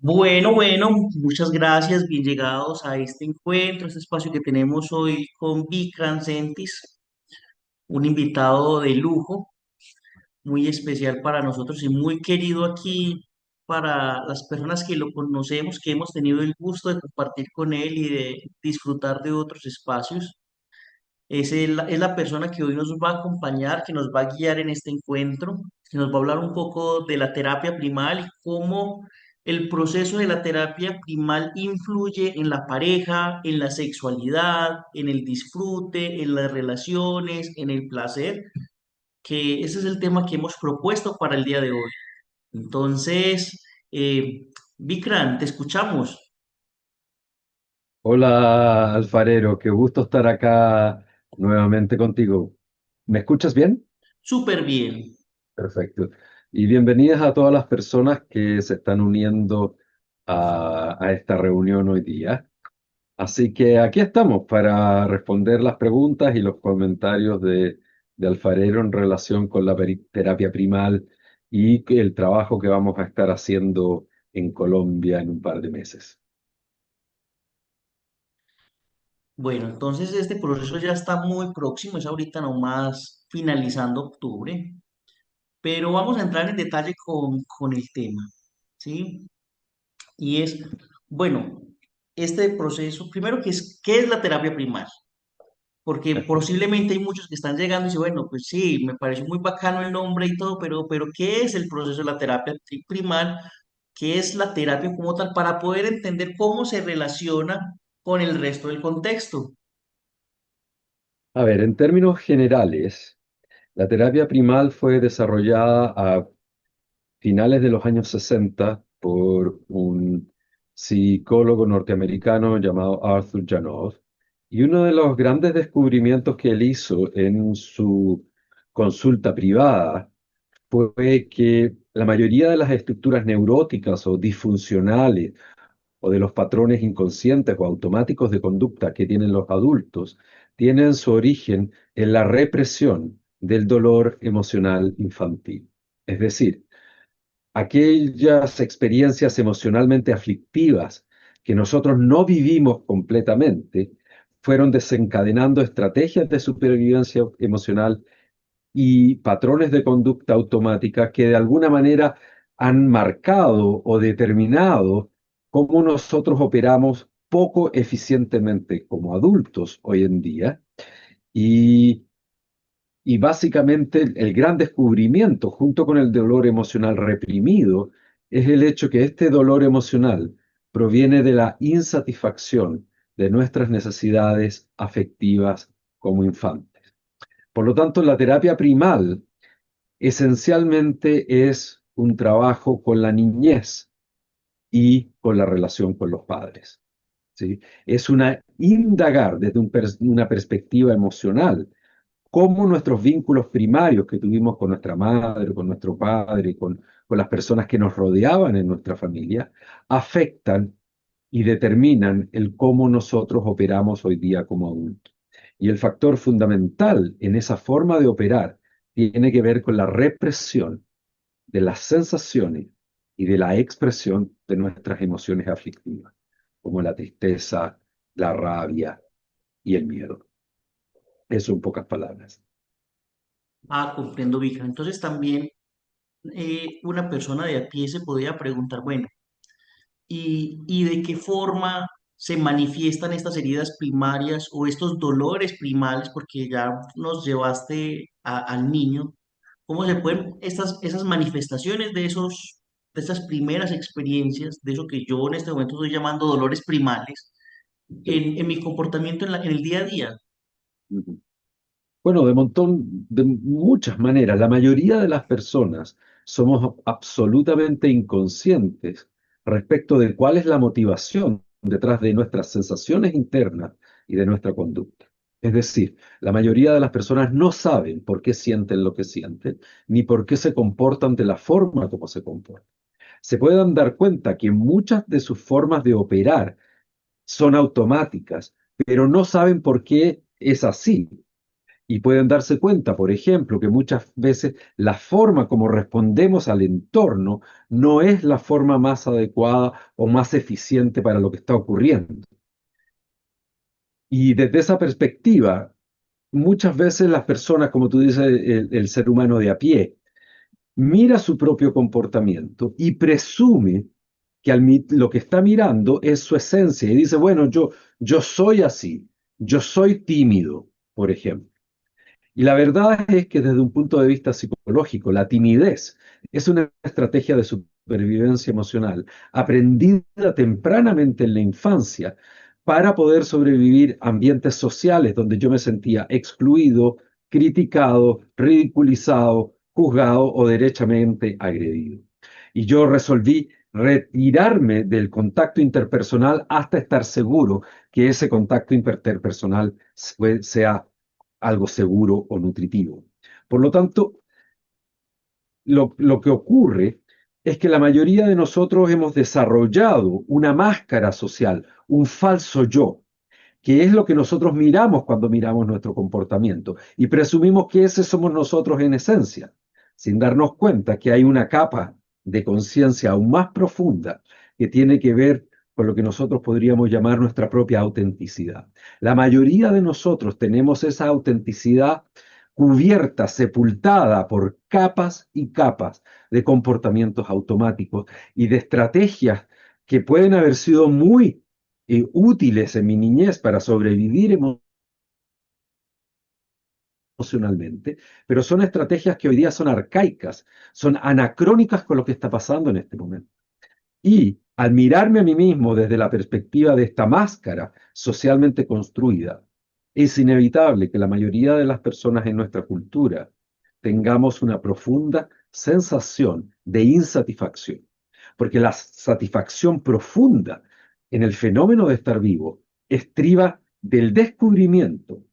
Bueno, muchas gracias, bien llegados a este encuentro, este espacio que tenemos hoy con Vikram Sentis, un invitado de lujo, muy especial para nosotros y muy querido aquí para las personas que lo conocemos, que hemos tenido el gusto de compartir con él y de disfrutar de otros espacios. Es la persona que hoy nos va a acompañar, que nos va a guiar en este encuentro, que nos va a hablar un poco de la terapia primal y cómo el proceso de la terapia primal influye en la pareja, en la sexualidad, en el disfrute, en las relaciones, en el placer, que ese es el tema que hemos propuesto para el día de hoy. Entonces, Vikram, te escuchamos. Hola Alfarero, qué gusto estar acá nuevamente contigo. ¿Me escuchas bien? Súper bien. Perfecto. Y bienvenidas a todas las personas que se están uniendo a esta reunión hoy día. Así que aquí estamos para responder las preguntas y los comentarios de Alfarero en relación con la terapia primal y el trabajo que vamos a estar haciendo en Colombia en un par de meses. Bueno, entonces este proceso ya está muy próximo, es ahorita nomás finalizando octubre, pero vamos a entrar en detalle con el tema, ¿sí? Y es, bueno, este proceso, primero, ¿qué es la terapia primal? Porque posiblemente hay muchos que están llegando y dicen, bueno, pues sí, me pareció muy bacano el nombre y todo, pero ¿qué es el proceso de la terapia primal? ¿Qué es la terapia como tal? Para poder entender cómo se relaciona con el resto del contexto. A ver, en términos generales, la terapia primal fue desarrollada a finales de los años 60 por un psicólogo norteamericano llamado Arthur Janov. Y uno de los grandes descubrimientos que él hizo en su consulta privada fue que la mayoría de las estructuras neuróticas o disfuncionales o de los patrones inconscientes o automáticos de conducta que tienen los adultos tienen su origen en la represión del dolor emocional infantil. Es decir, aquellas experiencias emocionalmente aflictivas que nosotros no vivimos completamente fueron desencadenando estrategias de supervivencia emocional y patrones de conducta automática que de alguna manera han marcado o determinado cómo nosotros operamos poco eficientemente como adultos hoy en día. Y, y básicamente el gran descubrimiento junto con el dolor emocional reprimido es el hecho que este dolor emocional proviene de la insatisfacción de nuestras necesidades afectivas como infantes. Por lo tanto, la terapia primal esencialmente es un trabajo con la niñez y con la relación con los padres. ¿Sí? Es una indagar desde una perspectiva emocional cómo nuestros vínculos primarios que tuvimos con nuestra madre, con nuestro padre, con las personas que nos rodeaban en nuestra familia, afectan y determinan el cómo nosotros operamos hoy día como adultos. Y el factor fundamental en esa forma de operar tiene que ver con la represión de las sensaciones y de la expresión de nuestras emociones aflictivas, como la tristeza, la rabia y el miedo. Eso en pocas palabras. Ah, comprendo, Vika. Entonces también una persona de a pie se podría preguntar, bueno, ¿y de qué forma se manifiestan estas heridas primarias o estos dolores primales? Porque ya nos llevaste al niño. ¿Cómo se pueden esas manifestaciones de estas primeras experiencias, de eso que yo en este momento estoy llamando dolores primales, Sí. en mi comportamiento en el día a día? Ujú. Bueno, de muchas maneras. La mayoría de las personas somos absolutamente inconscientes respecto de cuál es la motivación detrás de nuestras sensaciones internas y de nuestra conducta. Es decir, la mayoría de las personas no saben por qué sienten lo que sienten, ni por qué se comportan de la forma como se comportan. Se pueden dar cuenta que muchas de sus formas de operar son automáticas, pero no saben por qué es así y pueden darse cuenta, por ejemplo, que muchas veces la forma como respondemos al entorno no es la forma más adecuada o más eficiente para lo que está ocurriendo. Y desde esa perspectiva, muchas veces las personas, como tú dices, el ser humano de a pie, mira su propio comportamiento y presume que lo que está mirando es su esencia y dice, bueno, yo soy así, yo soy tímido, por ejemplo. Y la verdad es que desde un punto de vista psicológico, la timidez es una estrategia de supervivencia emocional aprendida tempranamente en la infancia para poder sobrevivir a ambientes sociales donde yo me sentía excluido, criticado, ridiculizado, juzgado o derechamente agredido. Y yo resolví retirarme del contacto interpersonal hasta estar seguro que ese contacto interpersonal sea algo seguro o nutritivo. Por lo tanto, lo que ocurre es que la mayoría de nosotros hemos desarrollado una máscara social, un falso yo, que es lo que nosotros miramos cuando miramos nuestro comportamiento y presumimos que ese somos nosotros en esencia, sin darnos cuenta que hay una capa de conciencia aún más profunda que tiene que ver con lo que nosotros podríamos llamar nuestra propia autenticidad. La mayoría de nosotros tenemos esa autenticidad cubierta, sepultada por capas y capas de comportamientos automáticos y de estrategias que pueden haber sido muy útiles en mi niñez para sobrevivir emocionalmente, pero son estrategias que hoy día son arcaicas, son anacrónicas con lo que está pasando en este momento. Y al mirarme a mí mismo desde la perspectiva de esta máscara socialmente construida, es inevitable que la mayoría de las personas en nuestra cultura tengamos una profunda sensación de insatisfacción, porque la satisfacción profunda en el fenómeno de estar vivo estriba del descubrimiento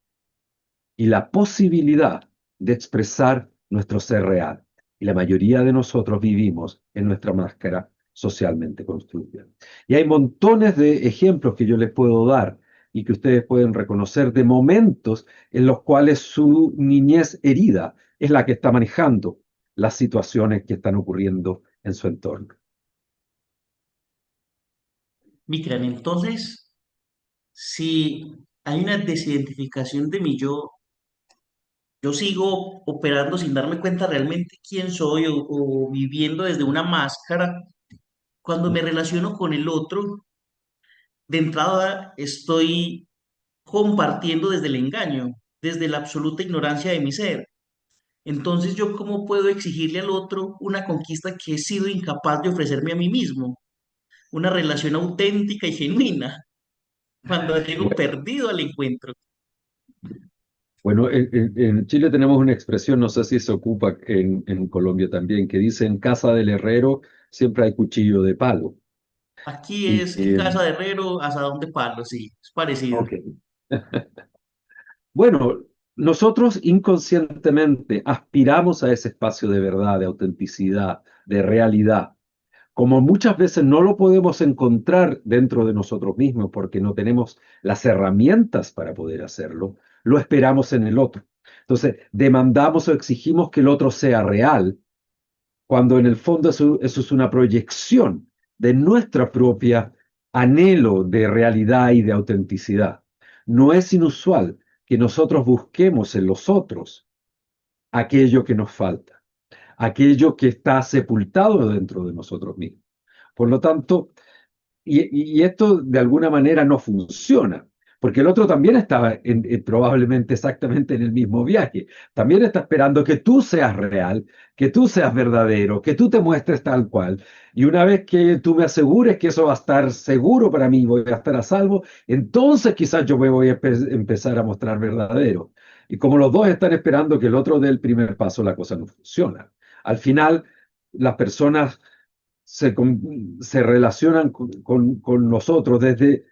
y la posibilidad de expresar nuestro ser real. Y la mayoría de nosotros vivimos en nuestra máscara socialmente construida. Y hay montones de ejemplos que yo les puedo dar y que ustedes pueden reconocer de momentos en los cuales su niñez herida es la que está manejando las situaciones que están ocurriendo en su entorno. Micran, entonces, si hay una desidentificación de mi yo sigo operando sin darme cuenta realmente quién soy o viviendo desde una máscara. Cuando me relaciono con el otro, de entrada estoy compartiendo desde el engaño, desde la absoluta ignorancia de mi ser. Entonces, ¿yo cómo puedo exigirle al otro una conquista que he sido incapaz de ofrecerme a mí mismo? Una relación auténtica y genuina, cuando llego Bueno, perdido al encuentro. bueno, en Chile tenemos una expresión, no sé si se ocupa en Colombia también, que dice en casa del herrero siempre hay cuchillo de palo. Aquí Y, es en casa de herrero, asadón de palo, sí, es parecido. ok. Bueno, nosotros inconscientemente aspiramos a ese espacio de verdad, de autenticidad, de realidad. Como muchas veces no lo podemos encontrar dentro de nosotros mismos porque no tenemos las herramientas para poder hacerlo, lo esperamos en el otro. Entonces, demandamos o exigimos que el otro sea real, cuando en el fondo eso es una proyección de nuestra propia anhelo de realidad y de autenticidad. No es inusual que nosotros busquemos en los otros aquello que nos falta, aquello que está sepultado dentro de nosotros mismos. Por lo tanto, y esto de alguna manera no funciona, porque el otro también estaba probablemente exactamente en el mismo viaje. También está esperando que tú seas real, que tú seas verdadero, que tú te muestres tal cual. Y una vez que tú me asegures que eso va a estar seguro para mí, voy a estar a salvo, entonces quizás yo me voy a empezar a mostrar verdadero. Y como los dos están esperando que el otro dé el primer paso, la cosa no funciona. Al final, las personas se relacionan con nosotros desde,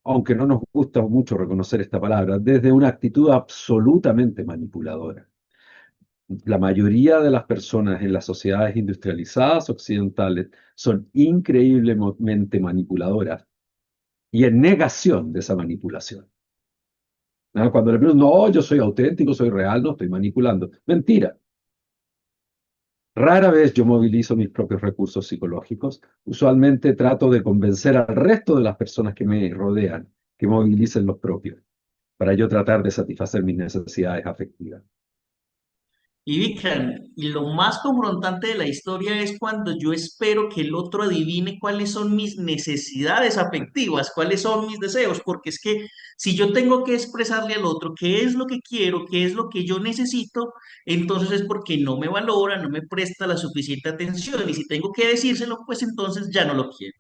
aunque no nos gusta mucho reconocer esta palabra, desde una actitud absolutamente manipuladora. La mayoría de las personas en las sociedades industrializadas occidentales son increíblemente manipuladoras y en negación de esa manipulación. ¿Ah? Cuando le pregunto, no, yo soy auténtico, soy real, no estoy manipulando. Mentira. Rara vez yo movilizo mis propios recursos psicológicos. Usualmente trato de convencer al resto de las personas que me rodean que movilicen los propios, para yo tratar de satisfacer mis necesidades afectivas. Y Vikram, y lo más confrontante de la historia es cuando yo espero que el otro adivine cuáles son mis necesidades afectivas, cuáles son mis deseos, porque es que si yo tengo que expresarle al otro qué es lo que quiero, qué es lo que yo necesito, entonces es porque no me valora, no me presta la suficiente atención, y si tengo que decírselo, pues entonces ya no lo quiero.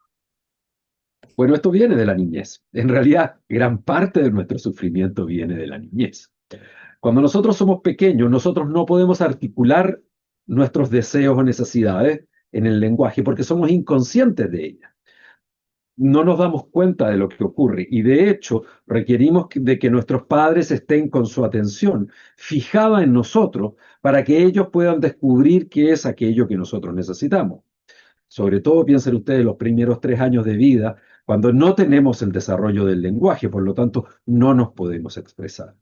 Bueno, esto viene de la niñez. En realidad, gran parte de nuestro sufrimiento viene de la niñez. Cuando nosotros somos pequeños, nosotros no podemos articular nuestros deseos o necesidades en el lenguaje porque somos inconscientes de ellas. No nos damos cuenta de lo que ocurre y de hecho requerimos de que nuestros padres estén con su atención fijada en nosotros para que ellos puedan descubrir qué es aquello que nosotros necesitamos. Sobre todo piensen ustedes los primeros 3 años de vida, cuando no tenemos el desarrollo del lenguaje, por lo tanto no nos podemos expresar.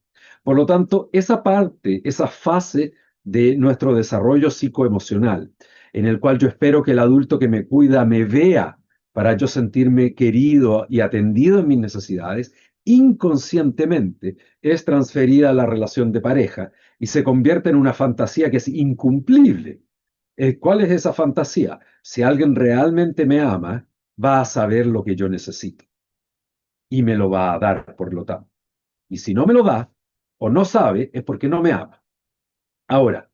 Por lo tanto, esa parte, esa fase de nuestro desarrollo psicoemocional, en el cual yo espero que el adulto que me cuida me vea para yo sentirme querido y atendido en mis necesidades, inconscientemente es transferida a la relación de pareja y se convierte en una fantasía que es incumplible. ¿Cuál es esa fantasía? Si alguien realmente me ama, va a saber lo que yo necesito y me lo va a dar, por lo tanto. Y si no me lo da o no sabe, es porque no me ama. Ahora,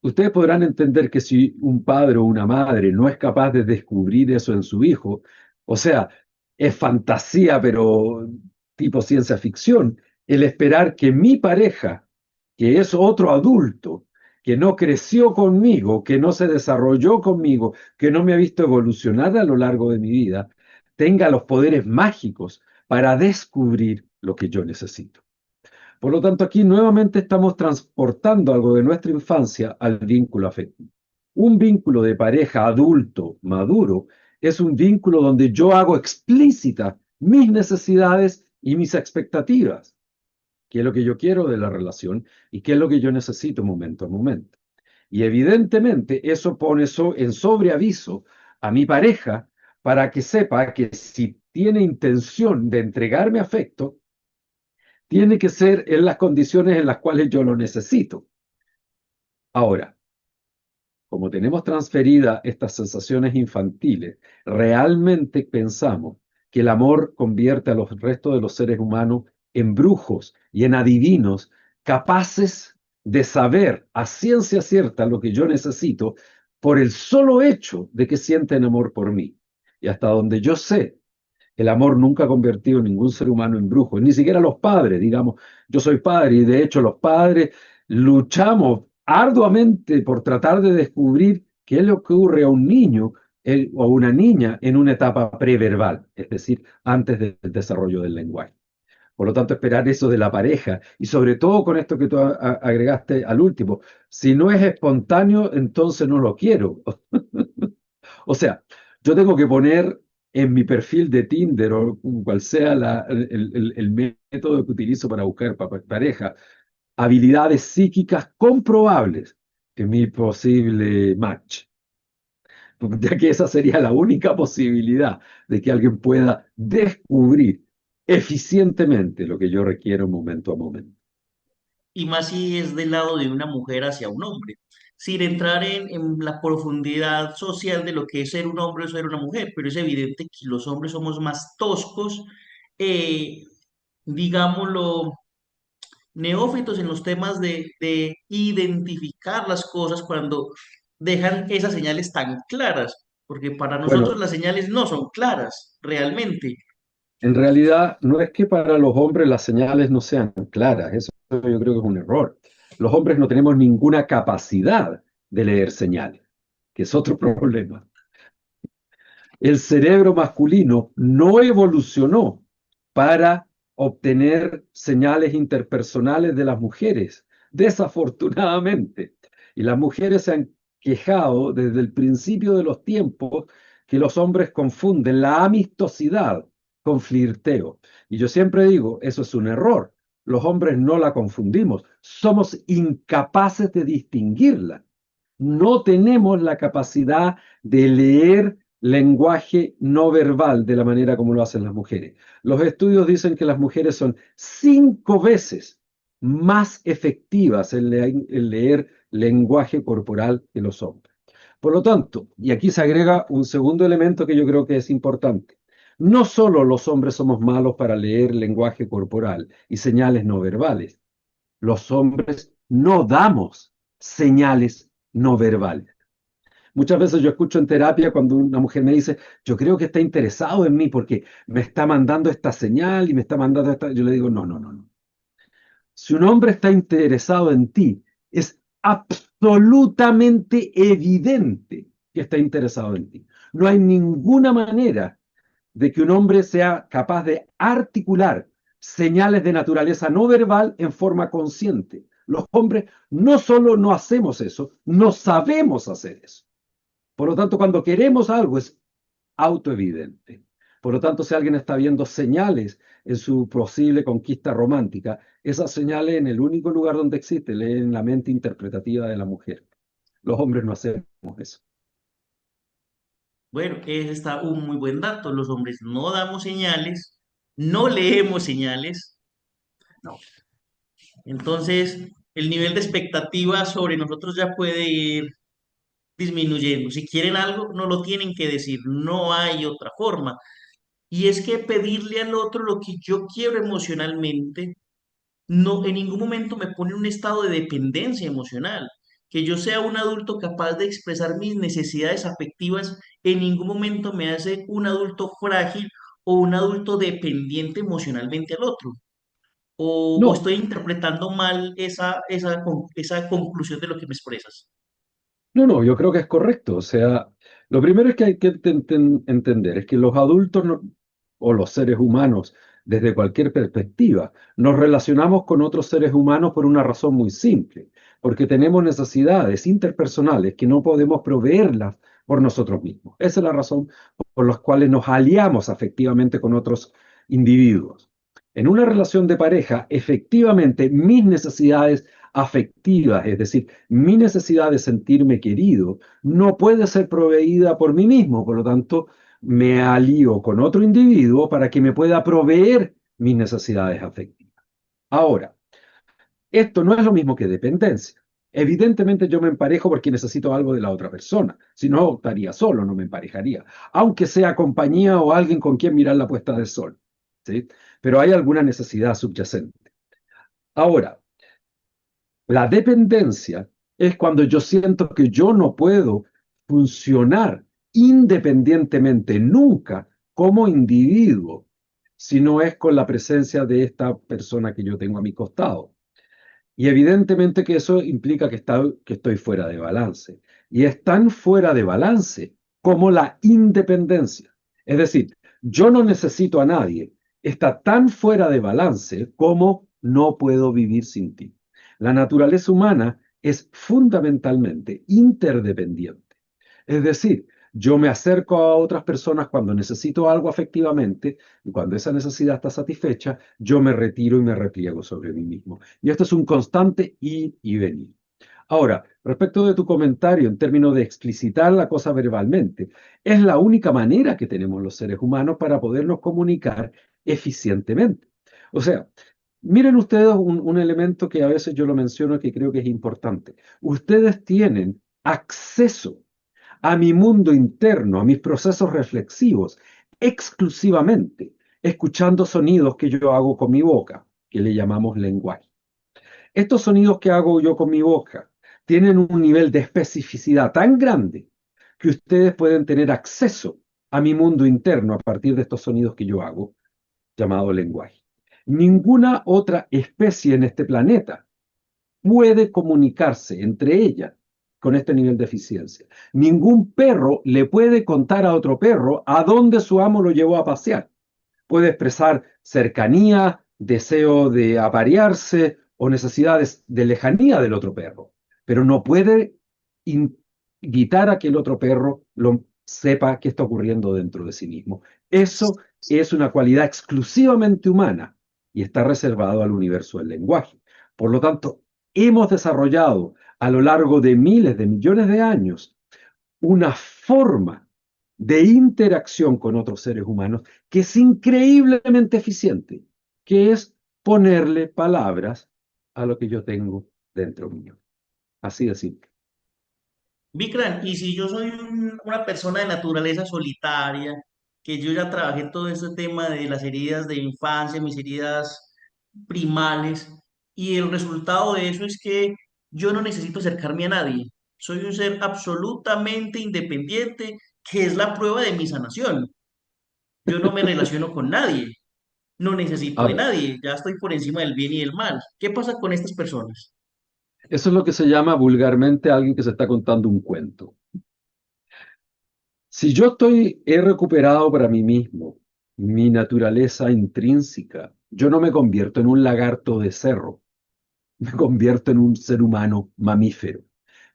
ustedes podrán entender que si un padre o una madre no es capaz de descubrir eso en su hijo, o sea, es fantasía, pero tipo ciencia ficción, el esperar que mi pareja, que es otro adulto, que no creció conmigo, que no se desarrolló conmigo, que no me ha visto evolucionar a lo largo de mi vida, tenga los poderes mágicos para descubrir lo que yo necesito. Por lo tanto, aquí nuevamente estamos transportando algo de nuestra infancia al vínculo afectivo. Un vínculo de pareja adulto, maduro, es un vínculo donde yo hago explícita mis necesidades y mis expectativas, qué es lo que yo quiero de la relación y qué es lo que yo necesito momento a momento. Y evidentemente eso pone en sobreaviso a mi pareja para que sepa que si tiene intención de entregarme afecto, tiene que ser en las condiciones en las cuales yo lo necesito. Ahora, como tenemos transferidas estas sensaciones infantiles, realmente pensamos que el amor convierte a los restos de los seres humanos en brujos y en adivinos capaces de saber a ciencia cierta lo que yo necesito por el solo hecho de que sienten amor por mí. Y hasta donde yo sé, el amor nunca ha convertido a ningún ser humano en brujo, ni siquiera los padres, digamos, yo soy padre y de hecho los padres luchamos arduamente por tratar de descubrir qué le ocurre a un niño o a una niña en una etapa preverbal, es decir, antes del desarrollo del lenguaje. Por lo tanto, esperar eso de la pareja y sobre todo con esto que tú agregaste al último, si no es espontáneo, entonces no lo quiero. O sea, yo tengo que poner en mi perfil de Tinder o cual sea el método que utilizo para buscar pareja, habilidades psíquicas comprobables en mi posible match, ya que esa sería la única posibilidad de que alguien pueda descubrir eficientemente lo que yo requiero momento a momento. Y más si es del lado de una mujer hacia un hombre, sin entrar en la profundidad social de lo que es ser un hombre o ser una mujer, pero es evidente que los hombres somos más toscos, eh, digámoslo, neófitos en los temas de identificar las cosas cuando dejan esas señales tan claras, porque para nosotros Bueno, las señales no son claras realmente. en realidad, no es que para los hombres las señales no sean claras, eso yo creo que es un error. Los hombres no tenemos ninguna capacidad de leer señales, que es otro problema. El cerebro masculino no evolucionó para obtener señales interpersonales de las mujeres, desafortunadamente. Y las mujeres se han quejado desde el principio de los tiempos que los hombres confunden la amistosidad con flirteo. Y yo siempre digo, eso es un error, Los hombres no la confundimos, somos incapaces de distinguirla. No tenemos la capacidad de leer lenguaje no verbal de la manera como lo hacen las mujeres. Los estudios dicen que las mujeres son 5 veces más efectivas en leer lenguaje corporal que los hombres. Por lo tanto, y aquí se agrega un segundo elemento que yo creo que es importante. No solo los hombres somos malos para leer lenguaje corporal y señales no verbales, los hombres no damos señales no verbales. Muchas veces yo escucho en terapia cuando una mujer me dice, yo creo que está interesado en mí porque me está mandando esta señal y me está mandando esta... Yo le digo, no, no, no, no. Si un hombre está interesado en ti, es absolutamente evidente que está interesado en ti. No hay ninguna manera de que un hombre sea capaz de articular señales de naturaleza no verbal en forma consciente. Los hombres no solo no hacemos eso, no sabemos hacer eso. Por lo tanto, cuando queremos algo es autoevidente. Por lo tanto, si alguien está viendo señales en su posible conquista romántica, esas señales en el único lugar donde existe, en la mente interpretativa de la mujer. Los hombres no hacemos eso. Bueno, ese está un muy buen dato. Los hombres no damos señales, no leemos señales. No. Entonces, el nivel de expectativa sobre nosotros ya puede ir disminuyendo. Si quieren algo, no lo tienen que decir. No hay otra forma. Y es que pedirle al otro lo que yo quiero emocionalmente no en ningún momento me pone en un estado de dependencia emocional. Que yo sea un adulto capaz de expresar mis necesidades afectivas en ningún momento me hace un adulto frágil o un adulto dependiente emocionalmente al otro. O No, estoy interpretando mal esa conclusión de lo que me expresas. no, no, yo creo que es correcto. O sea, lo primero es que hay que entender es que los adultos o los seres humanos, desde cualquier perspectiva, nos relacionamos con otros seres humanos por una razón muy simple, porque tenemos necesidades interpersonales que no podemos proveerlas por nosotros mismos. Esa es la razón por la cual nos aliamos afectivamente con otros individuos. En una relación de pareja, efectivamente, mis necesidades afectivas, es decir, mi necesidad de sentirme querido, no puede ser proveída por mí mismo, por lo tanto, me alío con otro individuo para que me pueda proveer mis necesidades afectivas. Ahora, esto no es lo mismo que dependencia. Evidentemente yo me emparejo porque necesito algo de la otra persona. Si no, estaría solo, no me emparejaría. Aunque sea compañía o alguien con quien mirar la puesta del sol. ¿Sí? Pero hay alguna necesidad subyacente. Ahora, la dependencia es cuando yo siento que yo no puedo funcionar independientemente nunca como individuo, si no es con la presencia de esta persona que yo tengo a mi costado. Y evidentemente que eso implica que estoy fuera de balance. Y es tan fuera de balance como la independencia. Es decir, yo no necesito a nadie. Está tan fuera de balance como no puedo vivir sin ti. La naturaleza humana es fundamentalmente interdependiente. Es decir, yo me acerco a otras personas cuando necesito algo afectivamente y cuando esa necesidad está satisfecha, yo me retiro y me repliego sobre mí mismo. Y esto es un constante ir y venir. Ahora, respecto de tu comentario en términos de explicitar la cosa verbalmente, es la única manera que tenemos los seres humanos para podernos comunicar eficientemente. O sea, miren ustedes un elemento que a veces yo lo menciono que creo que es importante. Ustedes tienen acceso a mi mundo interno, a mis procesos reflexivos, exclusivamente escuchando sonidos que yo hago con mi boca, que le llamamos lenguaje. Estos sonidos que hago yo con mi boca tienen un nivel de especificidad tan grande que ustedes pueden tener acceso a mi mundo interno a partir de estos sonidos que yo hago, llamado lenguaje. Ninguna otra especie en este planeta puede comunicarse entre ellas con este nivel de eficiencia. Ningún perro le puede contar a otro perro a dónde su amo lo llevó a pasear. Puede expresar cercanía, deseo de aparearse o necesidades de lejanía del otro perro, pero no puede invitar a que el otro perro lo sepa qué está ocurriendo dentro de sí mismo. Eso es una cualidad exclusivamente humana y está reservado al universo del lenguaje. Por lo tanto, hemos desarrollado a lo largo de miles de millones de años una forma de interacción con otros seres humanos que es increíblemente eficiente, que es ponerle palabras a lo que yo tengo dentro mío. Así de simple. Vikran, y si yo soy una persona de naturaleza solitaria, que yo ya trabajé todo este tema de las heridas de infancia, mis heridas primales, y el resultado de eso es que yo no necesito acercarme a nadie. Soy un ser absolutamente independiente, que es la prueba de mi sanación. Yo no me relaciono con nadie, no necesito A de ver, nadie, ya estoy por encima del bien y del mal. ¿Qué pasa con estas personas? eso es lo que se llama vulgarmente alguien que se está contando un cuento. Si yo he recuperado para mí mismo mi naturaleza intrínseca, yo no me convierto en un lagarto de cerro, me convierto en un ser humano mamífero.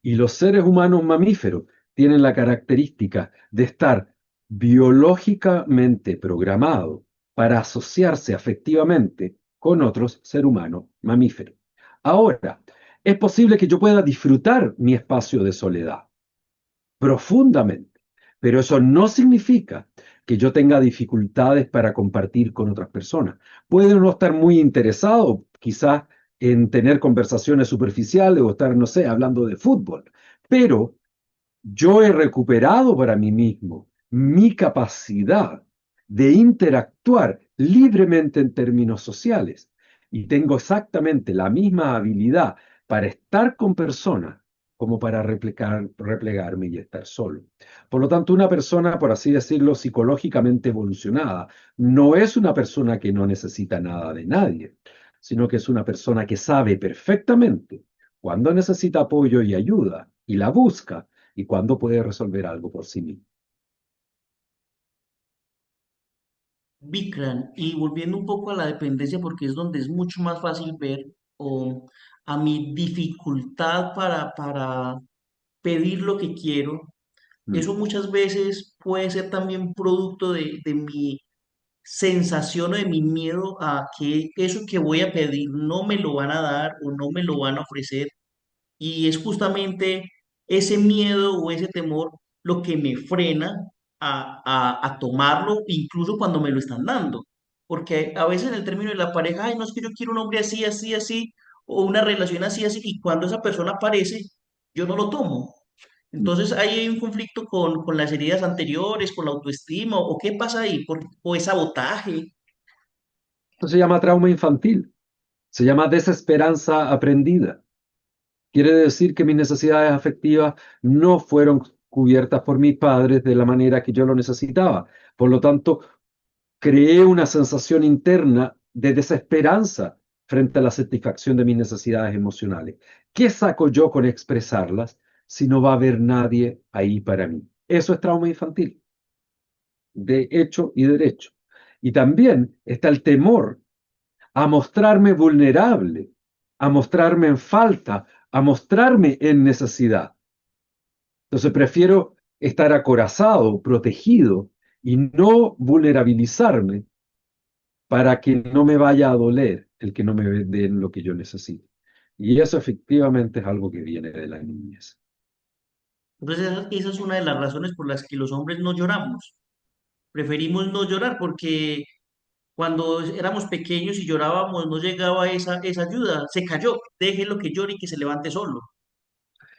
Y los seres humanos mamíferos tienen la característica de estar biológicamente programados para asociarse afectivamente con otros seres humanos mamíferos. Ahora, es posible que yo pueda disfrutar mi espacio de soledad profundamente, pero eso no significa que yo tenga dificultades para compartir con otras personas. Puedo no estar muy interesado, quizás, en tener conversaciones superficiales o estar, no sé, hablando de fútbol, pero yo he recuperado para mí mismo mi capacidad de interactuar libremente en términos sociales y tengo exactamente la misma habilidad para estar con personas como para replegarme y estar solo. Por lo tanto, una persona, por así decirlo, psicológicamente evolucionada, no es una persona que no necesita nada de nadie, sino que es una persona que sabe perfectamente cuándo necesita apoyo y ayuda y la busca y cuándo puede resolver algo por sí mismo. Bikram, y volviendo un poco a la dependencia, porque es donde es mucho más fácil ver o a mi dificultad para pedir lo que quiero, Mm. eso muchas veces puede ser también producto de mi sensación o de mi miedo a que eso que voy a pedir no me lo van a dar o no me lo van a ofrecer. Y es justamente ese miedo o ese temor lo que me frena a tomarlo, incluso cuando me lo están dando. Porque a veces en el término de la pareja, ay, no es que yo quiero un hombre así, así, así, o una relación así, así, y cuando esa persona aparece, yo no lo tomo. Entonces ahí hay un conflicto con las heridas anteriores, con la autoestima, o qué pasa ahí, o es sabotaje. Esto se llama trauma infantil, se llama desesperanza aprendida. Quiere decir que mis necesidades afectivas no fueron cubiertas por mis padres de la manera que yo lo necesitaba. Por lo tanto, creé una sensación interna de desesperanza frente a la satisfacción de mis necesidades emocionales. ¿Qué saco yo con expresarlas si no va a haber nadie ahí para mí? Eso es trauma infantil, de hecho y derecho. Y también está el temor a mostrarme vulnerable, a mostrarme en falta, a mostrarme en necesidad. Entonces prefiero estar acorazado, protegido y no vulnerabilizarme para que no me vaya a doler el que no me den lo que yo necesito. Y eso efectivamente es algo que viene de la niñez. Entonces esa es una de las razones por las que los hombres no lloramos. Preferimos no llorar porque cuando éramos pequeños y llorábamos, no llegaba esa ayuda. Se cayó, déjelo que llore y que se levante solo.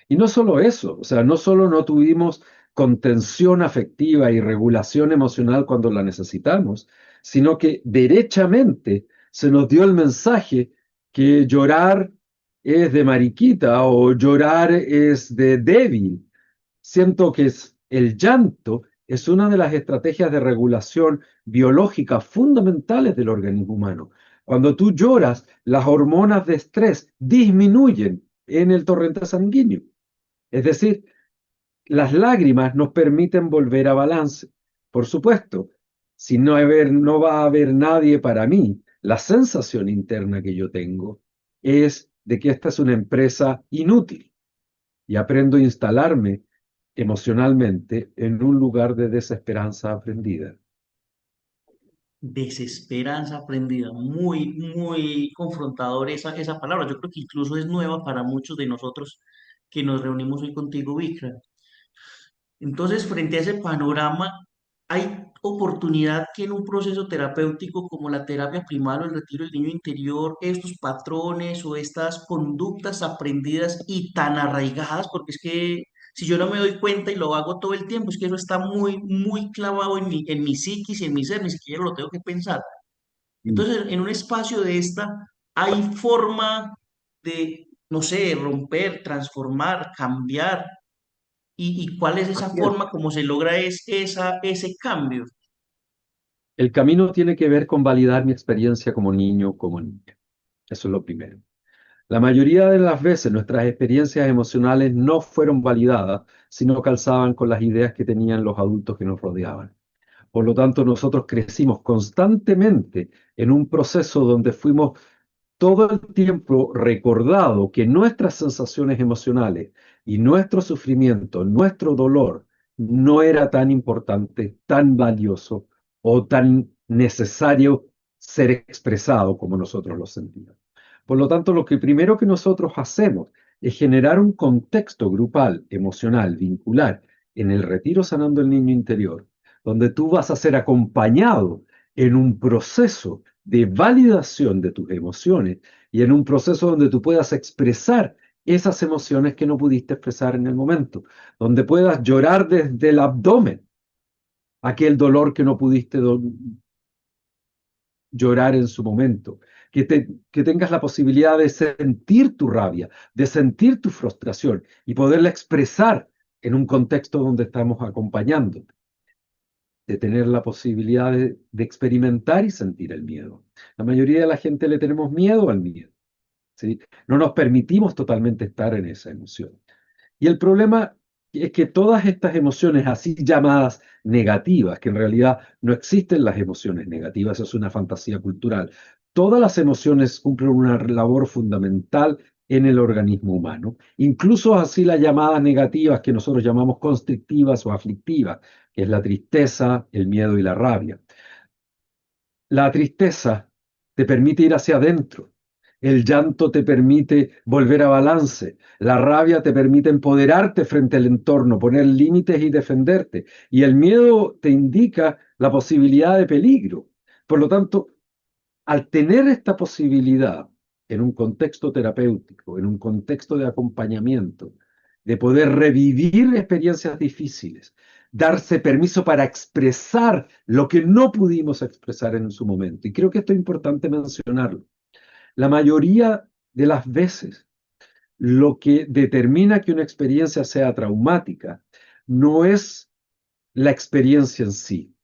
Y no solo eso, o sea, no solo no tuvimos contención afectiva y regulación emocional cuando la necesitamos, sino que derechamente se nos dio el mensaje que llorar es de mariquita o llorar es de débil. Siento que el llanto es una de las estrategias de regulación biológica fundamentales del organismo humano. Cuando tú lloras, las hormonas de estrés disminuyen en el torrente sanguíneo. Es decir, las lágrimas nos permiten volver a balance. Por supuesto, si no va a haber nadie para mí, la sensación interna que yo tengo es de que esta es una empresa inútil y aprendo a instalarme emocionalmente en un lugar de desesperanza aprendida. Desesperanza aprendida, muy, muy confrontador esa palabra. Yo creo que incluso es nueva para muchos de nosotros que nos reunimos hoy contigo, Vikram. Entonces, frente a ese panorama, hay oportunidad que en un proceso terapéutico como la terapia primal o el retiro del niño interior, estos patrones o estas conductas aprendidas y tan arraigadas, porque es que si yo no me doy cuenta y lo hago todo el tiempo, es que eso está muy, muy clavado en mi psiquis y en mi ser, ni siquiera lo tengo que pensar. Mm. Entonces, en un espacio de esta, hay forma de, no sé, romper, transformar, cambiar. Y cuál es esa Así es. forma como se logra ese cambio? El camino tiene que ver con validar mi experiencia como niño, como niña. Eso es lo primero. La mayoría de las veces nuestras experiencias emocionales no fueron validadas, sino calzaban con las ideas que tenían los adultos que nos rodeaban. Por lo tanto, nosotros crecimos constantemente en un proceso donde fuimos todo el tiempo recordado que nuestras sensaciones emocionales y nuestro sufrimiento, nuestro dolor, no era tan importante, tan valioso o tan necesario ser expresado como nosotros lo sentíamos. Por lo tanto, lo que primero que nosotros hacemos es generar un contexto grupal, emocional, vincular en el retiro sanando el niño interior, donde tú vas a ser acompañado en un proceso de validación de tus emociones y en un proceso donde tú puedas expresar esas emociones que no pudiste expresar en el momento, donde puedas llorar desde el abdomen, aquel dolor que no pudiste llorar en su momento, que tengas la posibilidad de sentir tu rabia, de sentir tu frustración y poderla expresar en un contexto donde estamos acompañando, de tener la posibilidad de experimentar y sentir el miedo. La mayoría de la gente le tenemos miedo al miedo. ¿Sí? No nos permitimos totalmente estar en esa emoción. Y el problema es que todas estas emociones así llamadas negativas, que en realidad no existen las emociones negativas, es una fantasía cultural, todas las emociones cumplen una labor fundamental en el organismo humano, incluso así las llamadas negativas que nosotros llamamos constrictivas o aflictivas, que es la tristeza, el miedo y la rabia. La tristeza te permite ir hacia adentro. El llanto te permite volver a balance. La rabia te permite empoderarte frente al entorno, poner límites y defenderte. Y el miedo te indica la posibilidad de peligro. Por lo tanto, al tener esta posibilidad en un contexto terapéutico, en un contexto de acompañamiento, de poder revivir experiencias difíciles, darse permiso para expresar lo que no pudimos expresar en su momento. Y creo que esto es importante mencionarlo. La mayoría de las veces, lo que determina que una experiencia sea traumática no es la experiencia en sí,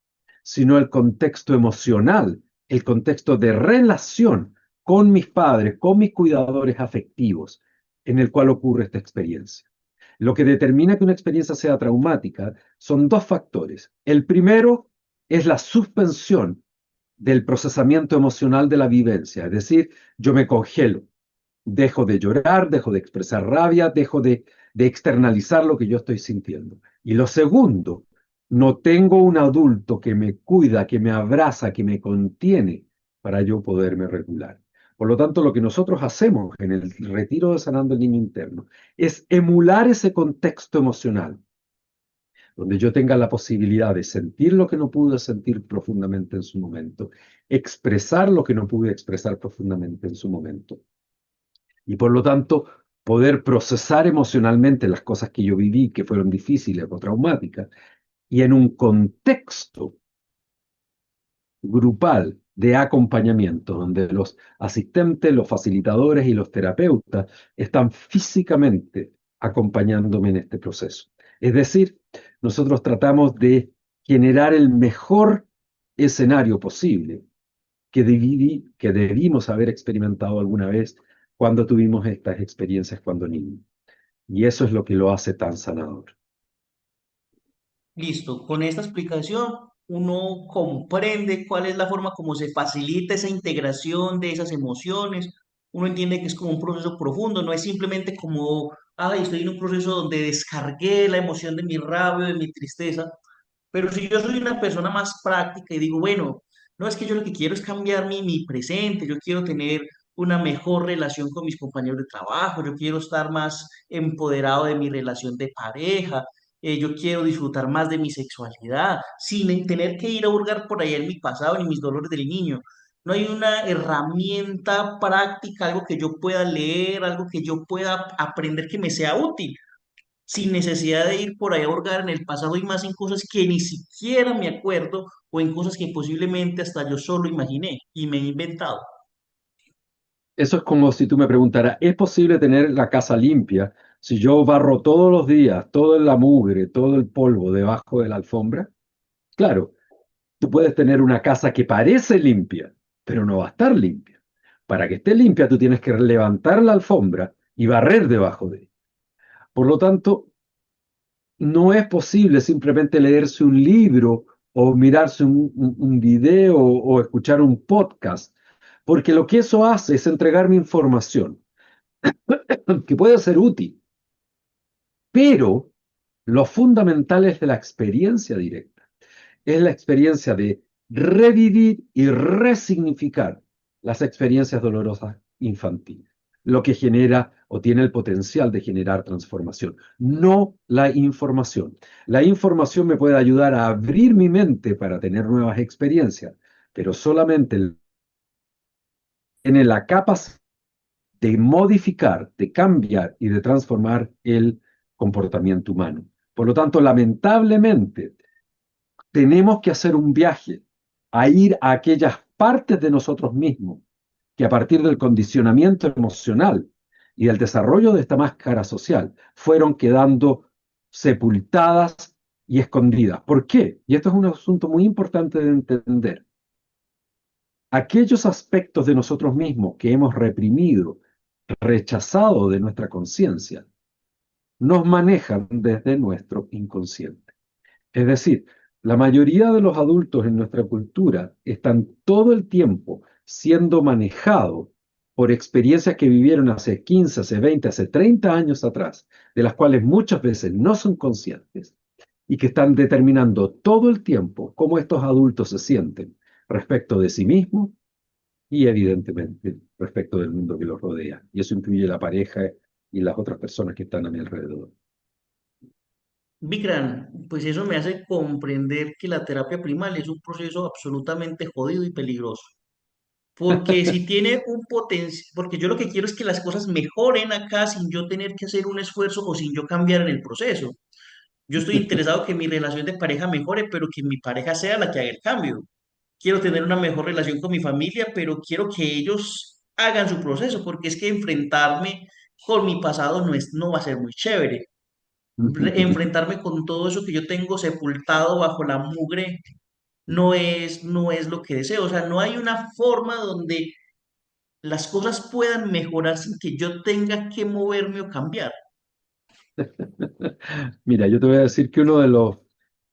sino el contexto emocional, el contexto de relación con mis padres, con mis cuidadores afectivos, en el cual ocurre esta experiencia. Lo que determina que una experiencia sea traumática son dos factores. El primero es la suspensión del procesamiento emocional de la vivencia, es decir, yo me congelo, dejo de llorar, dejo de expresar rabia, dejo de externalizar lo que yo estoy sintiendo. Y lo segundo, no tengo un adulto que me cuida, que me abraza, que me contiene para yo poderme regular. Por lo tanto, lo que nosotros hacemos en el retiro de Sanando el Niño Interno es emular ese contexto emocional, donde yo tenga la posibilidad de sentir lo que no pude sentir profundamente en su momento, expresar lo que no pude expresar profundamente en su momento, y por lo tanto poder procesar emocionalmente las cosas que yo viví, que fueron difíciles o traumáticas, y en un contexto grupal de acompañamiento, donde los asistentes, los facilitadores y los terapeutas están físicamente acompañándome en este proceso. Es decir, nosotros tratamos de generar el mejor escenario posible que debimos haber experimentado alguna vez cuando tuvimos estas experiencias cuando niños. Y eso es lo que lo hace tan sanador. Listo, con esta explicación uno comprende cuál es la forma como se facilita esa integración de esas emociones. Uno entiende que es como un proceso profundo, no es simplemente como, ay, estoy en un proceso donde descargué la emoción de mi rabia, de mi tristeza. Pero si yo soy una persona más práctica y digo, bueno, No, es que yo lo que quiero es cambiar mi presente, yo quiero tener una mejor relación con mis compañeros de trabajo, yo quiero estar más empoderado de mi relación de pareja, yo quiero disfrutar más de mi sexualidad, sin tener que ir a hurgar por allá en mi pasado ni mis dolores del niño. No hay una herramienta práctica, algo que yo pueda leer, algo que yo pueda aprender que me sea útil sin necesidad de ir por ahí a hurgar en el pasado y más en cosas que ni siquiera me acuerdo o en cosas que posiblemente hasta yo solo imaginé y me he inventado. Eso es como si tú me preguntaras, ¿es posible tener la casa limpia si yo barro todos los días, toda la mugre, todo el polvo debajo de la alfombra? Claro, tú puedes tener una casa que parece limpia, pero no va a estar limpia. Para que esté limpia, tú tienes que levantar la alfombra y barrer debajo de ella. Por lo tanto, no es posible simplemente leerse un libro o mirarse un video o escuchar un podcast, porque lo que eso hace es entregarme información que puede ser útil, pero lo fundamental es de la experiencia directa. Es la experiencia de revivir y resignificar las experiencias dolorosas infantiles, lo que genera o tiene el potencial de generar transformación, no la información. La información me puede ayudar a abrir mi mente para tener nuevas experiencias, pero solamente tiene la capacidad de modificar, de cambiar y de transformar el comportamiento humano. Por lo tanto, lamentablemente, tenemos que hacer un viaje a ir a aquellas partes de nosotros mismos que a partir del condicionamiento emocional y del desarrollo de esta máscara social fueron quedando sepultadas y escondidas. ¿Por qué? Y esto es un asunto muy importante de entender. Aquellos aspectos de nosotros mismos que hemos reprimido, rechazado de nuestra conciencia, nos manejan desde nuestro inconsciente. Es decir, la mayoría de los adultos en nuestra cultura están todo el tiempo siendo manejados por experiencias que vivieron hace 15, hace 20, hace 30 años atrás, de las cuales muchas veces no son conscientes y que están determinando todo el tiempo cómo estos adultos se sienten respecto de sí mismos y evidentemente respecto del mundo que los rodea. Y eso incluye la pareja y las otras personas que están a mi alrededor. Vikran, pues eso me hace comprender que la terapia primal es un proceso absolutamente jodido y peligroso. Porque si tiene un potencial, porque yo lo que quiero es que las cosas mejoren acá sin yo tener que hacer un esfuerzo o sin yo cambiar en el proceso. Yo estoy interesado que mi relación de pareja mejore, pero que mi pareja sea la que haga el cambio. Quiero tener una mejor relación con mi familia, pero quiero que ellos hagan su proceso, porque es que enfrentarme con mi pasado no va a ser muy chévere. Enfrentarme con todo eso que yo tengo sepultado bajo la mugre no es lo que deseo. O sea, no hay una forma donde las cosas puedan mejorar sin que yo tenga que moverme o cambiar. Mira, yo te voy a decir que una de las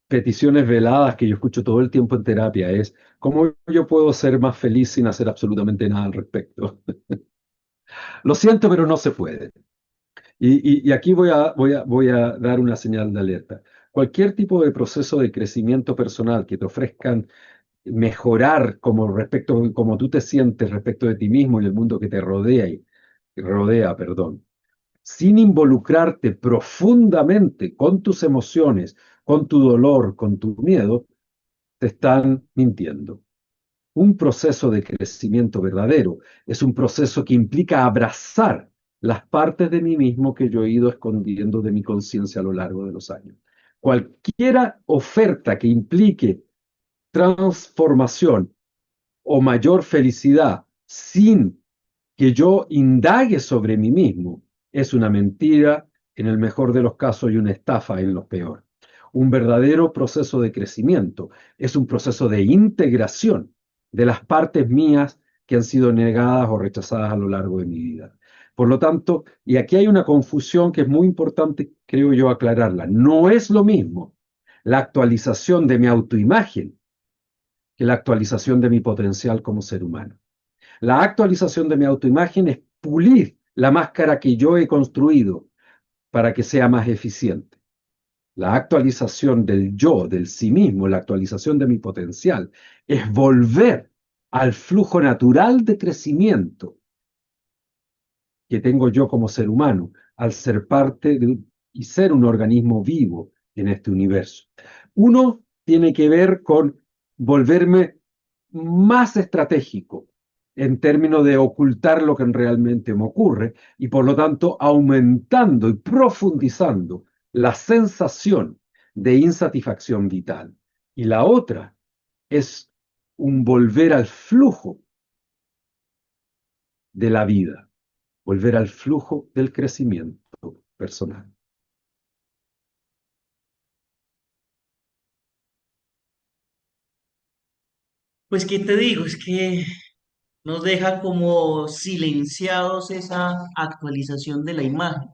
peticiones veladas que yo escucho todo el tiempo en terapia es ¿cómo yo puedo ser más feliz sin hacer absolutamente nada al respecto? Lo siento, pero no se puede. Y aquí voy a dar una señal de alerta. Cualquier tipo de proceso de crecimiento personal que te ofrezcan mejorar como tú te sientes respecto de ti mismo y el mundo que te rodea, perdón, sin involucrarte profundamente con tus emociones, con tu dolor, con tu miedo, te están mintiendo. Un proceso de crecimiento verdadero es un proceso que implica abrazar las partes de mí mismo que yo he ido escondiendo de mi conciencia a lo largo de los años. Cualquiera oferta que implique transformación o mayor felicidad sin que yo indague sobre mí mismo es una mentira en el mejor de los casos y una estafa en los peores. Un verdadero proceso de crecimiento es un proceso de integración de las partes mías que han sido negadas o rechazadas a lo largo de mi vida. Por lo tanto, y aquí hay una confusión que es muy importante, creo yo, aclararla. No es lo mismo la actualización de mi autoimagen que la actualización de mi potencial como ser humano. La actualización de mi autoimagen es pulir la máscara que yo he construido para que sea más eficiente. la actualización del yo, del sí mismo, la actualización de mi potencial, es volver al flujo natural de crecimiento que tengo yo como ser humano, al ser parte de, y ser un organismo vivo en este universo. Uno tiene que ver con volverme más estratégico en términos de ocultar lo que realmente me ocurre y por lo tanto aumentando y profundizando la sensación de insatisfacción vital. Y la otra es un volver al flujo de la vida, volver al flujo del crecimiento personal. Pues, ¿qué te digo? Es que nos deja como silenciados esa actualización de la imagen,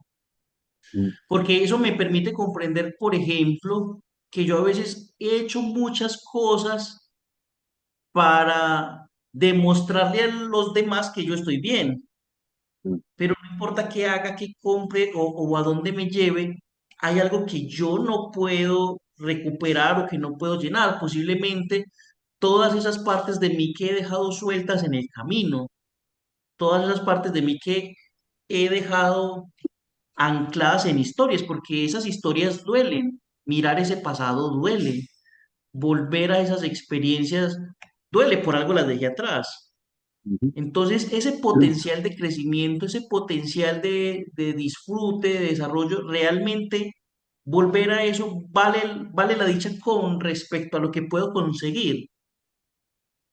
porque eso me permite comprender, por ejemplo, que yo a veces he hecho muchas cosas para demostrarle a los demás que yo estoy bien, pero no importa qué haga, qué compre o a dónde me lleve, hay algo que yo no puedo recuperar o que no puedo llenar, posiblemente todas esas partes de mí que he dejado sueltas en el camino, todas esas partes de mí que he dejado ancladas en historias, porque esas historias duelen, mirar ese pasado duele, volver a esas experiencias duele, por algo las dejé atrás. Entonces, ese potencial de crecimiento, ese potencial de disfrute, de desarrollo, realmente volver a eso vale la dicha con respecto a lo que puedo conseguir.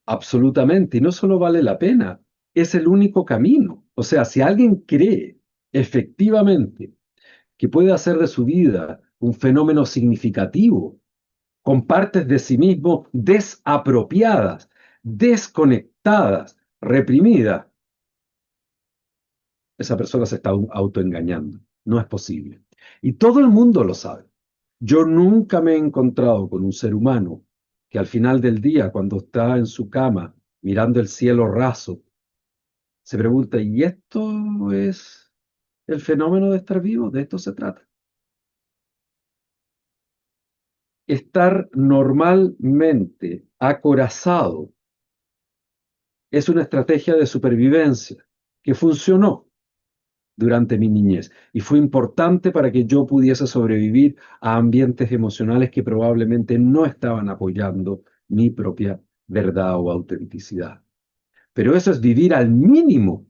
Absolutamente, y no solo vale la pena, es el único camino. O sea, si alguien cree efectivamente que puede hacer de su vida un fenómeno significativo, con partes de sí mismo desapropiadas, desconectadas, reprimidas, esa persona se está autoengañando. No es posible. Y todo el mundo lo sabe. Yo nunca me he encontrado con un ser humano que al final del día, cuando está en su cama mirando el cielo raso, se pregunta, ¿y esto es el fenómeno de estar vivo? ¿De esto se trata? Estar normalmente acorazado es una estrategia de supervivencia que funcionó durante mi niñez y fue importante para que yo pudiese sobrevivir a ambientes emocionales que probablemente no estaban apoyando mi propia verdad o autenticidad. Pero eso es vivir al mínimo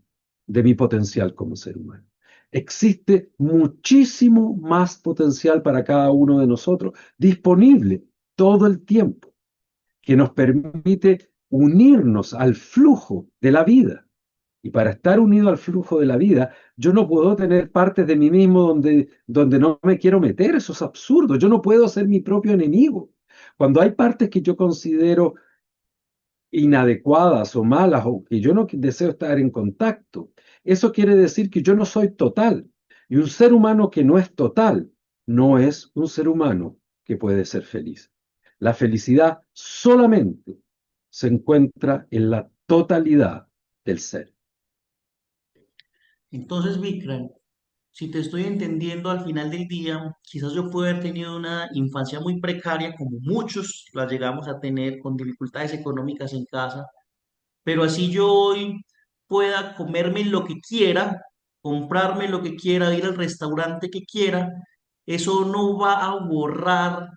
de mi potencial como ser humano. Existe muchísimo más potencial para cada uno de nosotros, disponible todo el tiempo, que nos permite unirnos al flujo de la vida. Y para estar unido al flujo de la vida, yo no puedo tener partes de mí mismo donde no me quiero meter. Eso es absurdo. Yo no puedo ser mi propio enemigo. Cuando hay partes que yo considero inadecuadas o malas o que yo no deseo estar en contacto, eso quiere decir que yo no soy total. Y un ser humano que no es total no es un ser humano que puede ser feliz. La felicidad solamente se encuentra en la totalidad del ser. Entonces, Vikram, si te estoy entendiendo al final del día, quizás yo puedo haber tenido una infancia muy precaria, como muchos la llegamos a tener, con dificultades económicas en casa, pero así yo hoy pueda comerme lo que quiera, comprarme lo que quiera, ir al restaurante que quiera, eso no va a borrar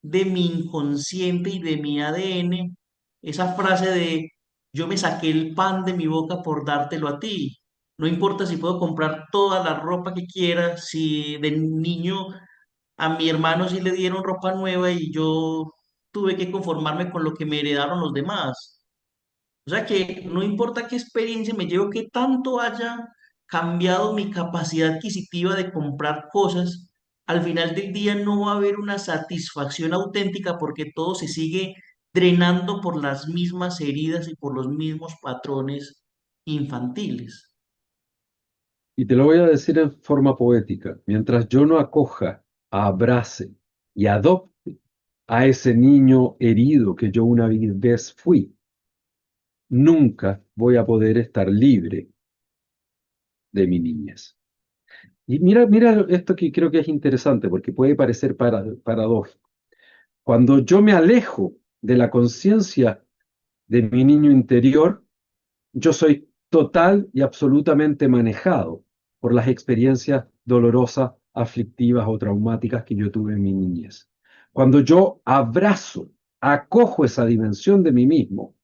de mi inconsciente y de mi ADN esa frase de yo me saqué el pan de mi boca por dártelo a ti. No importa si puedo comprar toda la ropa que quiera, si de niño a mi hermano sí le dieron ropa nueva y yo tuve que conformarme con lo que me heredaron los demás. O sea que no importa qué experiencia me llevo, qué tanto haya cambiado mi capacidad adquisitiva de comprar cosas, al final del día no va a haber una satisfacción auténtica porque todo se sigue drenando por las mismas heridas y por los mismos patrones infantiles. Y te lo voy a decir en forma poética. Mientras yo no acoja, abrace y adopte a ese niño herido que yo una vez fui, nunca voy a poder estar libre de mi niñez. Y mira, mira esto que creo que es interesante porque puede parecer paradójico. Cuando yo me alejo de la conciencia de mi niño interior, yo soy total y absolutamente manejado por las experiencias dolorosas, aflictivas o traumáticas que yo tuve en mi niñez. Cuando yo abrazo, acojo esa dimensión de mí mismo,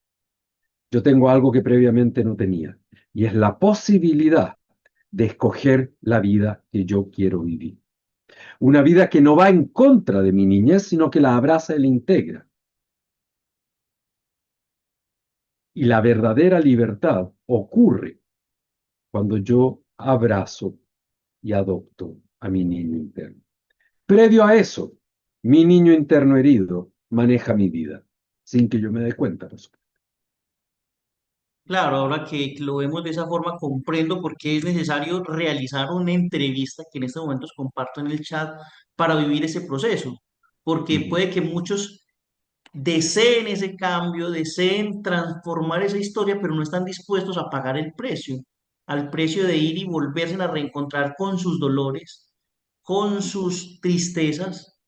yo tengo algo que previamente no tenía, y es la posibilidad de escoger la vida que yo quiero vivir. Una vida que no va en contra de mi niñez, sino que la abraza y la integra. Y la verdadera libertad ocurre cuando yo abrazo y adopto a mi niño interno. Previo a eso, mi niño interno herido maneja mi vida, sin que yo me dé cuenta, por supuesto. Claro, ahora que lo vemos de esa forma, comprendo por qué es necesario realizar una entrevista que en estos momentos comparto en el chat para vivir ese proceso, porque Ujú. puede que muchos deseen ese cambio, deseen transformar esa historia, pero no están dispuestos a pagar el precio, al precio de ir y volverse a reencontrar con sus dolores, con sus tristezas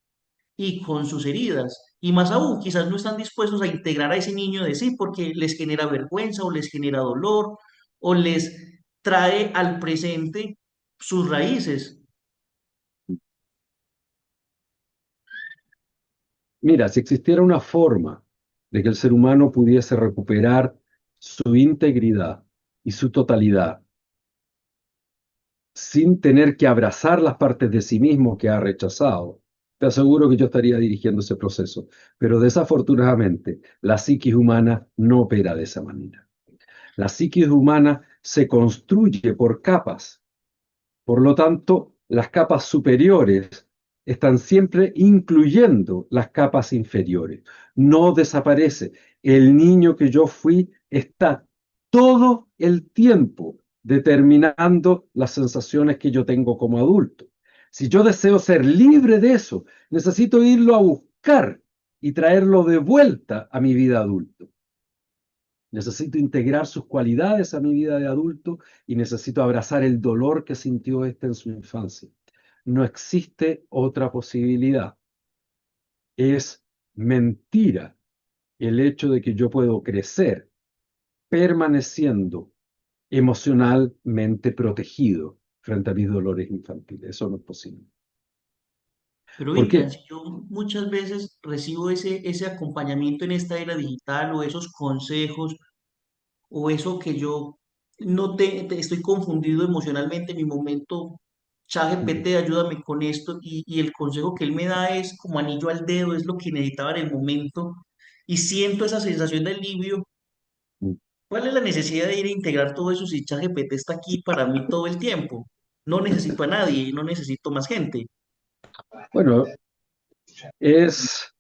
y con sus heridas. Y más aún, quizás no están dispuestos a integrar a ese niño de sí porque les genera vergüenza o les genera dolor o les trae al presente sus raíces. Mira, si existiera una forma de que el ser humano pudiese recuperar su integridad y su totalidad sin tener que abrazar las partes de sí mismo que ha rechazado, te aseguro que yo estaría dirigiendo ese proceso. Pero desafortunadamente, la psiquis humana no opera de esa manera. La psiquis humana se construye por capas. Por lo tanto, las capas superiores están siempre incluyendo las capas inferiores. No desaparece. El niño que yo fui está todo el tiempo determinando las sensaciones que yo tengo como adulto. Si yo deseo ser libre de eso, necesito irlo a buscar y traerlo de vuelta a mi vida adulta. Necesito integrar sus cualidades a mi vida de adulto y necesito abrazar el dolor que sintió éste en su infancia. No existe otra posibilidad. Es mentira el hecho de que yo puedo crecer permaneciendo emocionalmente protegido frente a mis dolores infantiles. Eso no es posible. Pero ¿Por Vivian, qué? si yo muchas veces recibo ese acompañamiento en esta era digital o esos consejos o eso que yo no estoy confundido emocionalmente en mi momento, ChatGPT, ayúdame con esto y el consejo que él me da es como anillo al dedo, es lo que necesitaba en el momento y siento esa sensación de alivio. ¿Cuál es la necesidad de ir a integrar todo eso si ChatGPT está aquí para mí todo el tiempo? No necesito a nadie, no necesito más gente. Bueno, es,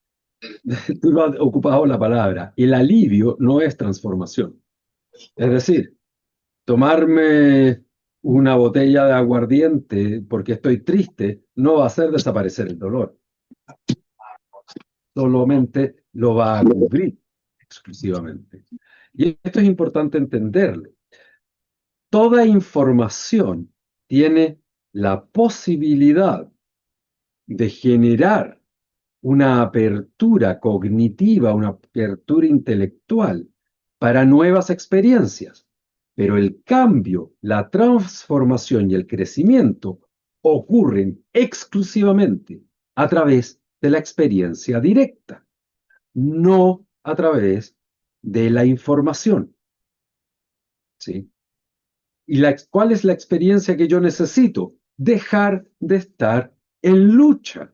tú lo has ocupado la palabra, el alivio no es transformación. Es decir, tomarme una botella de aguardiente porque estoy triste no va a hacer desaparecer el dolor, solamente lo va a cubrir exclusivamente. Y esto es importante entenderlo. Toda información tiene la posibilidad de generar una apertura cognitiva, una apertura intelectual para nuevas experiencias. Pero el cambio, la transformación y el crecimiento ocurren exclusivamente a través de la experiencia directa, no a través de la información. ¿Sí? ¿Y cuál es la experiencia que yo necesito? Dejar de estar en lucha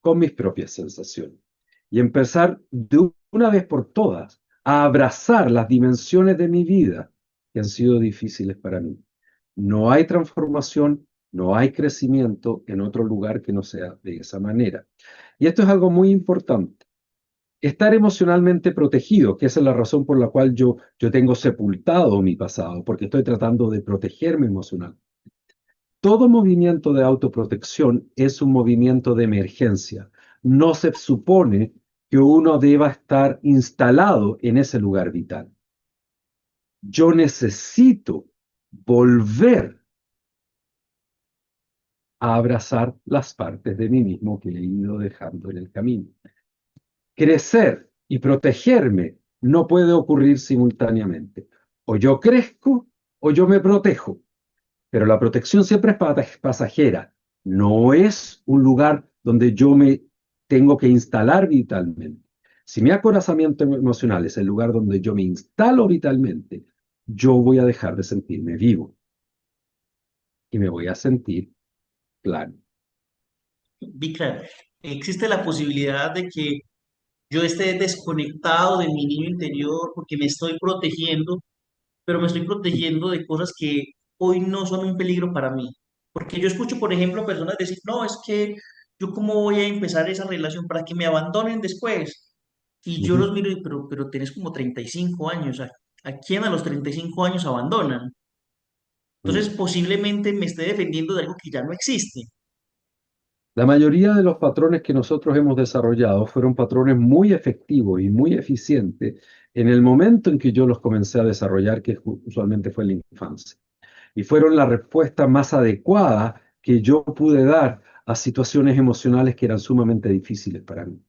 con mis propias sensaciones y empezar de una vez por todas a abrazar las dimensiones de mi vida que han sido difíciles para mí. No hay transformación, no hay crecimiento en otro lugar que no sea de esa manera. Y esto es algo muy importante. Estar emocionalmente protegido, que esa es la razón por la cual yo tengo sepultado mi pasado, porque estoy tratando de protegerme emocionalmente. Todo movimiento de autoprotección es un movimiento de emergencia. No se supone que uno deba estar instalado en ese lugar vital. Yo necesito volver a abrazar las partes de mí mismo que he ido dejando en el camino. Crecer y protegerme no puede ocurrir simultáneamente. O yo crezco o yo me protejo, pero la protección siempre es pasajera. No es un lugar donde yo me tengo que instalar vitalmente. Si mi acorazamiento emocional es el lugar donde yo me instalo vitalmente, yo voy a dejar de sentirme vivo y me voy a sentir plano. Vikram, existe la posibilidad de que yo esté desconectado de mi niño interior porque me estoy protegiendo, pero me estoy protegiendo de cosas que hoy no son un peligro para mí. Porque yo escucho, por ejemplo, personas decir, no, es que yo cómo voy a empezar esa relación para que me abandonen después. Y yo los Ujú. miro y, pero tenés como 35 años. ¿A quién a los 35 años abandonan? Mm. Entonces posiblemente me esté defendiendo de algo que ya no existe. La mayoría de los patrones que nosotros hemos desarrollado fueron patrones muy efectivos y muy eficientes en el momento en que yo los comencé a desarrollar, que usualmente fue en la infancia. Y fueron la respuesta más adecuada que yo pude dar a situaciones emocionales que eran sumamente difíciles para mí.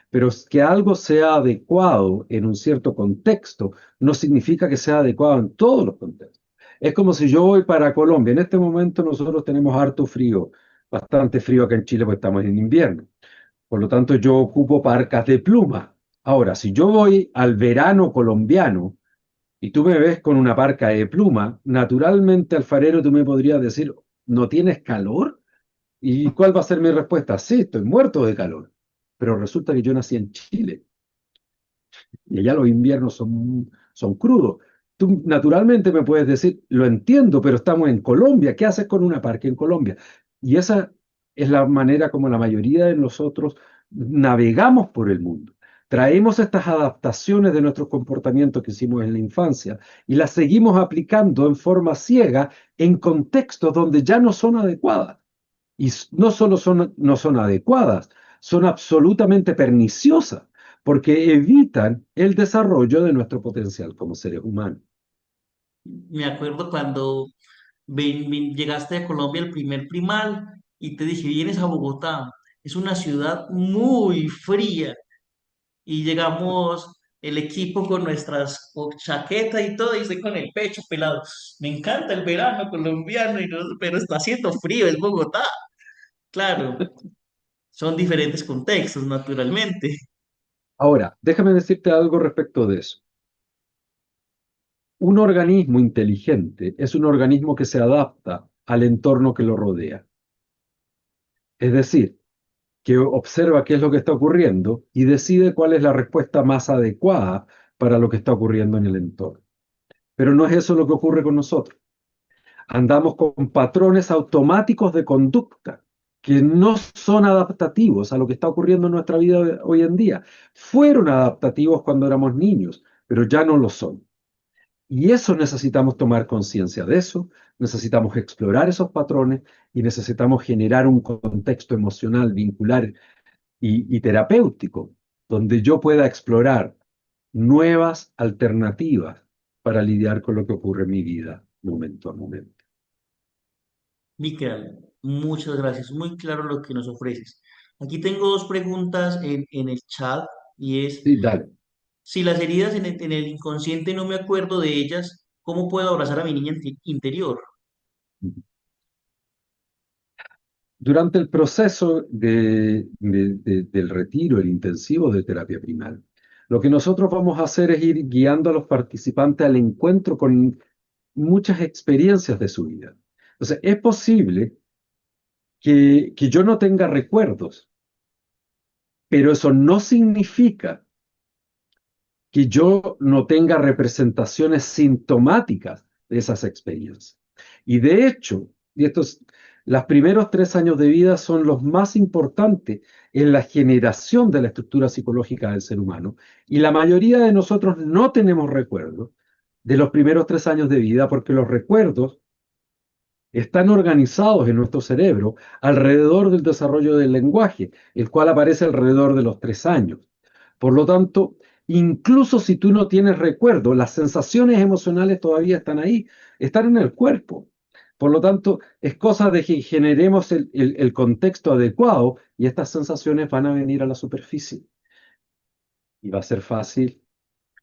Pero que algo sea adecuado en un cierto contexto no significa que sea adecuado en todos los contextos. Es como si yo voy para Colombia. En este momento nosotros tenemos harto frío, bastante frío acá en Chile porque estamos en invierno. Por lo tanto, yo ocupo parcas de pluma. Ahora, si yo voy al verano colombiano y tú me ves con una parca de pluma, naturalmente, alfarero, tú me podrías decir, ¿no tienes calor? ¿Y cuál va a ser mi respuesta? Sí, estoy muerto de calor. Pero resulta que yo nací en Chile y allá los inviernos son crudos. Tú naturalmente me puedes decir, lo entiendo, pero estamos en Colombia. ¿Qué haces con una parca en Colombia? Y esa es la manera como la mayoría de nosotros navegamos por el mundo. Traemos estas adaptaciones de nuestros comportamientos que hicimos en la infancia y las seguimos aplicando en forma ciega en contextos donde ya no son adecuadas. Y no solo no son adecuadas, son absolutamente perniciosas, porque evitan el desarrollo de nuestro potencial como seres humanos. Me acuerdo cuando llegaste a Colombia el primer primal y te dije, vienes a Bogotá, es una ciudad muy fría y llegamos el equipo con nuestras chaquetas y todo y estoy con el pecho pelado. Me encanta el verano colombiano, pero está haciendo frío, es Bogotá. Claro, son diferentes contextos, naturalmente. Ahora, déjame decirte algo respecto de eso. Un organismo inteligente es un organismo que se adapta al entorno que lo rodea. Es decir, que observa qué es lo que está ocurriendo y decide cuál es la respuesta más adecuada para lo que está ocurriendo en el entorno. Pero no es eso lo que ocurre con nosotros. Andamos con patrones automáticos de conducta que no son adaptativos a lo que está ocurriendo en nuestra vida hoy en día. Fueron adaptativos cuando éramos niños, pero ya no lo son. Y eso necesitamos tomar conciencia de eso, necesitamos explorar esos patrones y necesitamos generar un contexto emocional, vincular y terapéutico, donde yo pueda explorar nuevas alternativas para lidiar con lo que ocurre en mi vida momento a momento. Miquel, muchas gracias. Muy claro lo que nos ofreces. Aquí tengo dos preguntas en el chat y es, Sí, dale. si las heridas en el inconsciente no me acuerdo de ellas, ¿cómo puedo abrazar a mi niña interior? Durante el proceso del retiro, el intensivo de terapia primal, lo que nosotros vamos a hacer es ir guiando a los participantes al encuentro con muchas experiencias de su vida. Entonces, es posible que yo no tenga recuerdos, pero eso no significa que yo no tenga representaciones sintomáticas de esas experiencias. Y de hecho, los primeros 3 años de vida son los más importantes en la generación de la estructura psicológica del ser humano. Y la mayoría de nosotros no tenemos recuerdos de los primeros 3 años de vida porque los recuerdos están organizados en nuestro cerebro alrededor del desarrollo del lenguaje, el cual aparece alrededor de los 3 años. Por lo tanto, incluso si tú no tienes recuerdo, las sensaciones emocionales todavía están ahí, están en el cuerpo. Por lo tanto, es cosa de que generemos el contexto adecuado y estas sensaciones van a venir a la superficie. Y va a ser fácil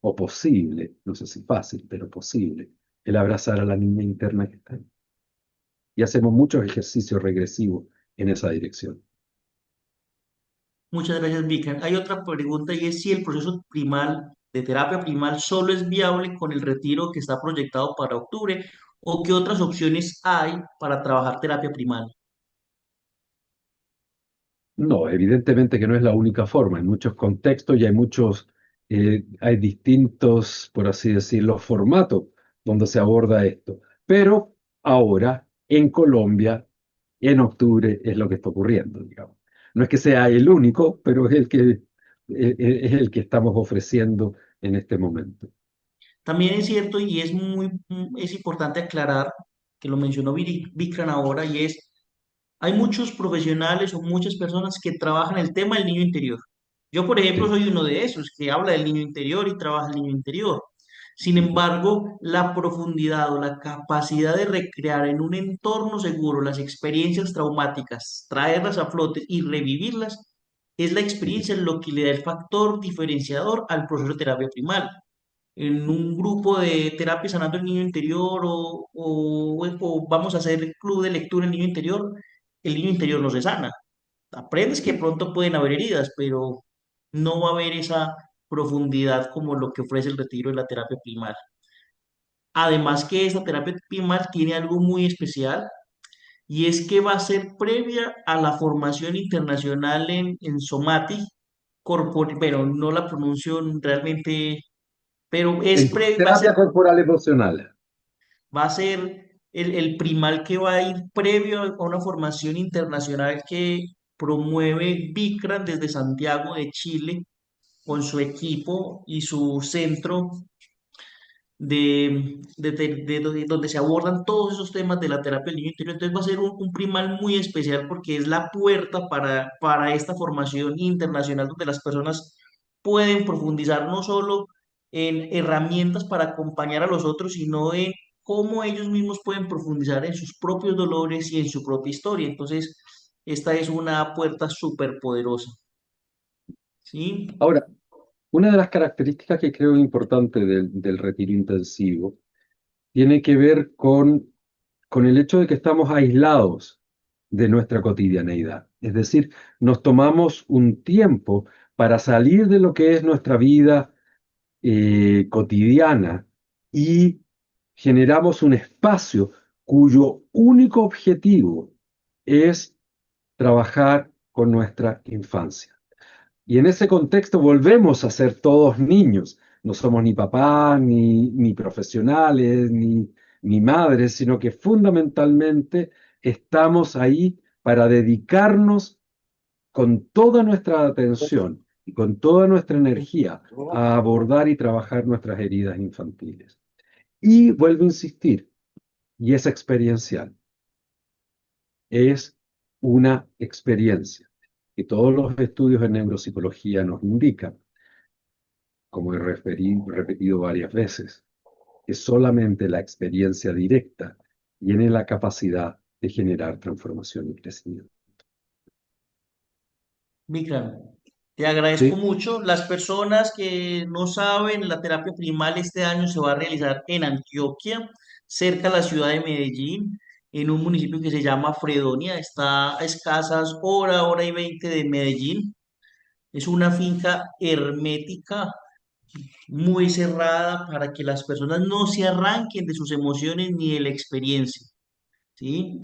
o posible, no sé si fácil, pero posible, el abrazar a la niña interna que está ahí. Y hacemos muchos ejercicios regresivos en esa dirección. Muchas gracias, Vican. Hay otra pregunta y es si el proceso primal de terapia primal solo es viable con el retiro que está proyectado para octubre o qué otras opciones hay para trabajar terapia primal. No, evidentemente que no es la única forma. En muchos contextos y hay muchos, hay distintos, por así decirlo, formatos donde se aborda esto. Pero ahora, en Colombia, en octubre, es lo que está ocurriendo, digamos. No es que sea el único, pero es el que estamos ofreciendo en este momento. También es cierto y es importante aclarar que lo mencionó Vikran ahora y es hay muchos profesionales o muchas personas que trabajan el tema del niño interior. Yo, por ejemplo, Sí. soy uno de esos que habla del niño interior y trabaja el niño interior. Sin Ujú. embargo, la profundidad o la capacidad de recrear en un entorno seguro las experiencias traumáticas, traerlas a flote y revivirlas, es la Ujú. experiencia lo que le da el factor diferenciador al proceso de terapia primal en un grupo de terapia sanando el niño interior o vamos a hacer club de lectura el niño interior, el niño interior no se sana. Aprendes que Sí. pronto pueden haber heridas, pero no va a haber esa profundidad como lo que ofrece el retiro de la terapia primal. Además que esta terapia primal tiene algo muy especial y es que va a ser previa a la formación internacional en Somatic, pero no la pronuncio realmente, pero va a ser Terapia corporal emocional. va a ser el primal que va a ir previo a una formación internacional que promueve Bicran desde Santiago de Chile con su equipo y su centro donde se abordan todos esos temas de la terapia del niño interior. Entonces va a ser un primal muy especial porque es la puerta para esta formación internacional donde las personas pueden profundizar no solo en herramientas para acompañar a los otros, sino en cómo ellos mismos pueden profundizar en sus propios dolores y en su propia historia. Entonces, esta es una puerta súper poderosa. ¿Sí? Ahora, una de las características que creo importante del retiro intensivo tiene que ver con el hecho de que estamos aislados de nuestra cotidianeidad. Es decir, nos tomamos un tiempo para salir de lo que es nuestra vida cotidiana y generamos un espacio cuyo único objetivo es trabajar con nuestra infancia. Y en ese contexto volvemos a ser todos niños. No somos ni papás, ni profesionales, ni madres, sino que fundamentalmente estamos ahí para dedicarnos con toda nuestra atención y con toda nuestra energía a abordar y trabajar nuestras heridas infantiles. Y vuelvo a insistir, y es experiencial, es una experiencia que todos los estudios en neuropsicología nos indican, como he repetido varias veces, que solamente la experiencia directa tiene la capacidad de generar transformación y crecimiento. Vikram, te agradezco Sí, mucho. Las personas que no saben, la terapia primal este año se va a realizar en Antioquia, cerca de la ciudad de Medellín, en un municipio que se llama Fredonia. Está a escasas hora y 20 de Medellín. Es una finca hermética, muy cerrada, para que las personas no se arranquen de sus emociones ni de la experiencia. ¿Sí?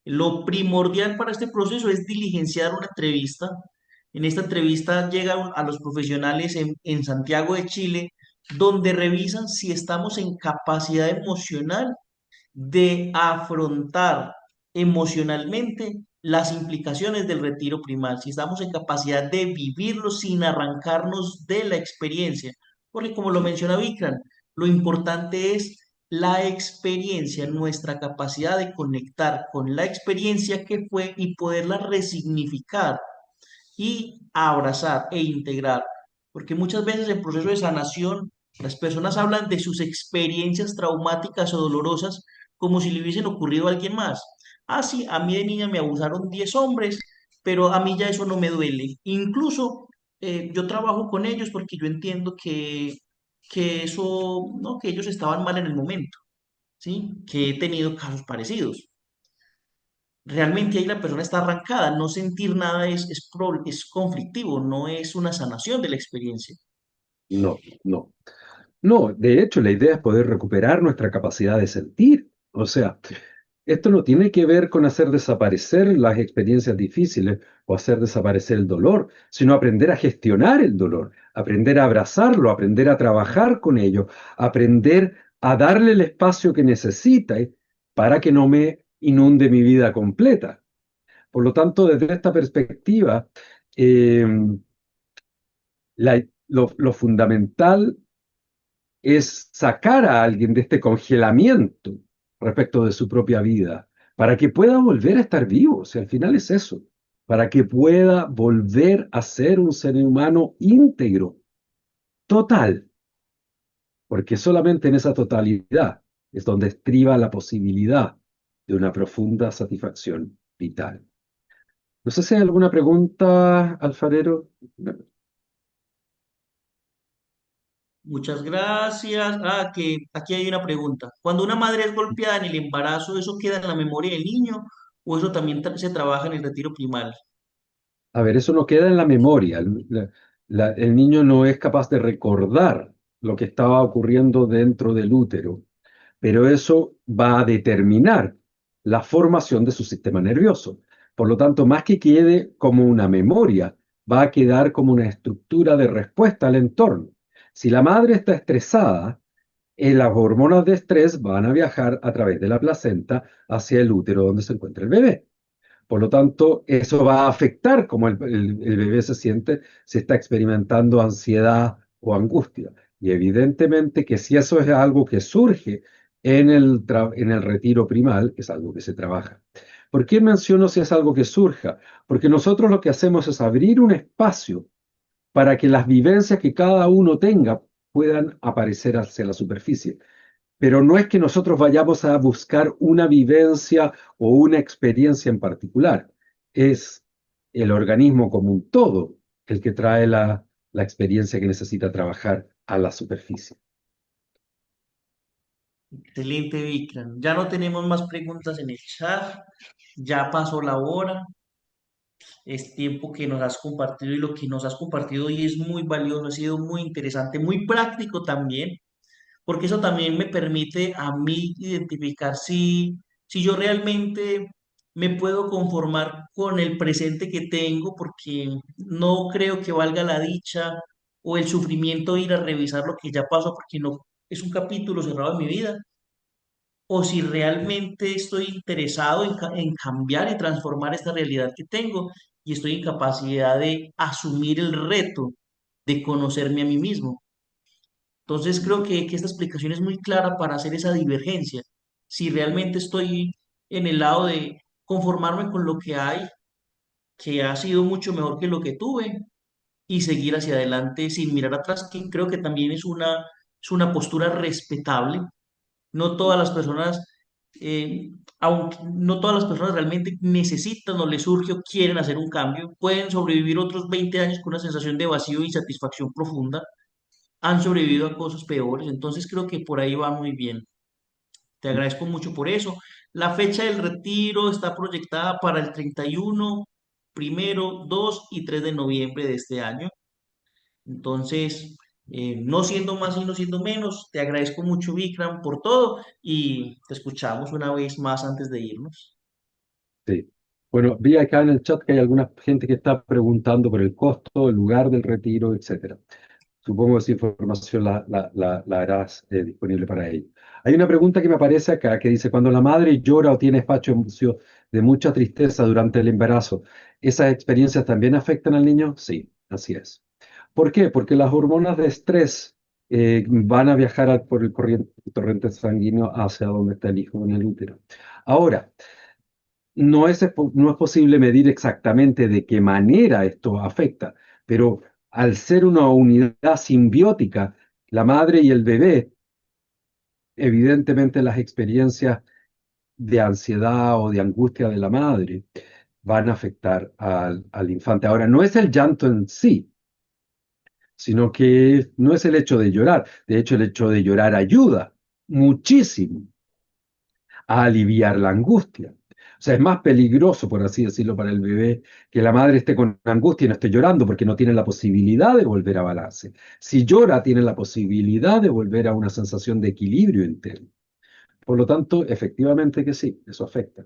Lo primordial para este proceso es diligenciar una entrevista. En esta entrevista llegan a los profesionales en Santiago de Chile, donde revisan si estamos en capacidad emocional de afrontar emocionalmente las implicaciones del retiro primal, si estamos en capacidad de vivirlo sin arrancarnos de la experiencia. Porque como lo menciona Vikram, lo importante es la experiencia, nuestra capacidad de conectar con la experiencia que fue y poderla resignificar y abrazar e integrar. Porque muchas veces en proceso de sanación las personas hablan de sus experiencias traumáticas o dolorosas, como si le hubiesen ocurrido a alguien más. Ah, sí, a mí de niña me abusaron 10 hombres, pero a mí ya eso no me duele. Incluso yo trabajo con ellos porque yo entiendo que eso, ¿no? Que ellos estaban mal en el momento, ¿sí? Que he tenido casos parecidos. Realmente ahí la persona está arrancada, no sentir nada es conflictivo, no es una sanación de la experiencia. No, no. No, de hecho, la idea es poder recuperar nuestra capacidad de sentir. O sea, esto no tiene que ver con hacer desaparecer las experiencias difíciles o hacer desaparecer el dolor, sino aprender a gestionar el dolor, aprender a abrazarlo, aprender a trabajar con ello, aprender a darle el espacio que necesita para que no me inunde mi vida completa. Por lo tanto, desde esta perspectiva, eh, lo fundamental es sacar a alguien de este congelamiento respecto de su propia vida, para que pueda volver a estar vivo. O sea, al final es eso, para que pueda volver a ser un ser humano íntegro, total, porque solamente en esa totalidad es donde estriba la posibilidad de una profunda satisfacción vital. No sé si hay alguna pregunta, Alfarero. Muchas gracias. Ah, que aquí hay una pregunta. Cuando una madre es golpeada en el embarazo, ¿eso queda en la memoria del niño o eso también se trabaja en el retiro primal? A ver, eso no queda en la memoria. El niño no es capaz de recordar lo que estaba ocurriendo dentro del útero, pero eso va a determinar la formación de su sistema nervioso. Por lo tanto, más que quede como una memoria, va a quedar como una estructura de respuesta al entorno. Si la madre está estresada, las hormonas de estrés van a viajar a través de la placenta hacia el útero donde se encuentra el bebé. Por lo tanto, eso va a afectar cómo el bebé se siente si está experimentando ansiedad o angustia. Y evidentemente que si eso es algo que surge en el retiro primal, es algo que se trabaja. ¿Por qué menciono si es algo que surja? Porque nosotros lo que hacemos es abrir un espacio para que las vivencias que cada uno tenga puedan aparecer hacia la superficie. Pero no es que nosotros vayamos a buscar una vivencia o una experiencia en particular. Es el organismo como un todo el que trae la experiencia que necesita trabajar a la superficie. Excelente, Vikram. Ya no tenemos más preguntas en el chat. Ya pasó la hora. Es tiempo que nos has compartido y lo que nos has compartido hoy es muy valioso, ha sido muy interesante, muy práctico también, porque eso también me permite a mí identificar si yo realmente me puedo conformar con el presente que tengo, porque no creo que valga la dicha o el sufrimiento ir a revisar lo que ya pasó, porque no es un capítulo cerrado en mi vida, o si realmente estoy interesado en cambiar y transformar esta realidad que tengo y estoy en capacidad de asumir el reto de conocerme a mí mismo. Entonces creo que esta explicación es muy clara para hacer esa divergencia. Si realmente estoy en el lado de conformarme con lo que hay, que ha sido mucho mejor que lo que tuve, y seguir hacia adelante sin mirar atrás, que creo que también es una postura respetable. No todas las personas, aunque no todas las personas realmente necesitan o les surge o quieren hacer un cambio, pueden sobrevivir otros 20 años con una sensación de vacío e insatisfacción profunda, han sobrevivido a cosas peores, entonces creo que por ahí va muy bien. Te agradezco mucho por eso. La fecha del retiro está proyectada para el 31, primero, 2 y 3 de noviembre de este año. Entonces, no siendo más y no siendo menos, te agradezco mucho, Vikram, por todo y te escuchamos una vez más antes de irnos. Sí. Bueno, vi acá en el chat que hay alguna gente que está preguntando por el costo, el lugar del retiro, etcétera. Supongo que esa información la harás disponible para ello. Hay una pregunta que me aparece acá que dice, cuando la madre llora o tiene espacio de mucha tristeza durante el embarazo, ¿esas experiencias también afectan al niño? Sí, así es. ¿Por qué? Porque las hormonas de estrés van a viajar por el torrente sanguíneo hacia donde está el hijo en el útero. Ahora, no es posible medir exactamente de qué manera esto afecta, pero al ser una unidad simbiótica, la madre y el bebé, evidentemente las experiencias de ansiedad o de angustia de la madre van a afectar al infante. Ahora, no es el llanto en sí, sino que no es el hecho de llorar. De hecho, el hecho de llorar ayuda muchísimo a aliviar la angustia. O sea, es más peligroso, por así decirlo, para el bebé que la madre esté con angustia y no esté llorando porque no tiene la posibilidad de volver a balance. Si llora, tiene la posibilidad de volver a una sensación de equilibrio interno. Por lo tanto, efectivamente que sí, eso afecta.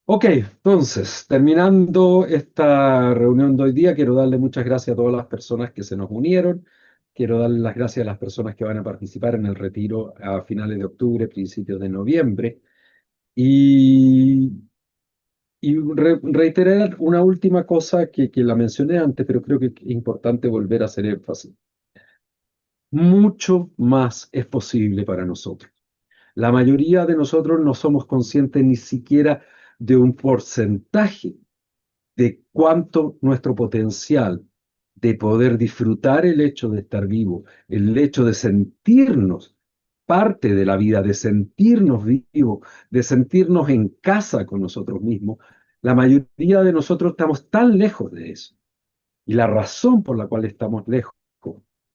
Ok, entonces, terminando esta reunión de hoy día, quiero darle muchas gracias a todas las personas que se nos unieron. Quiero darle las gracias a las personas que van a participar en el retiro a finales de octubre, principios de noviembre. Y, reiterar una última cosa que la mencioné antes, pero creo que es importante volver a hacer énfasis. Mucho más es posible para nosotros. La mayoría de nosotros no somos conscientes ni siquiera de un porcentaje de cuánto nuestro potencial de poder disfrutar el hecho de estar vivo, el hecho de sentirnos parte de la vida, de sentirnos vivos, de sentirnos en casa con nosotros mismos, la mayoría de nosotros estamos tan lejos de eso. Y la razón por la cual estamos lejos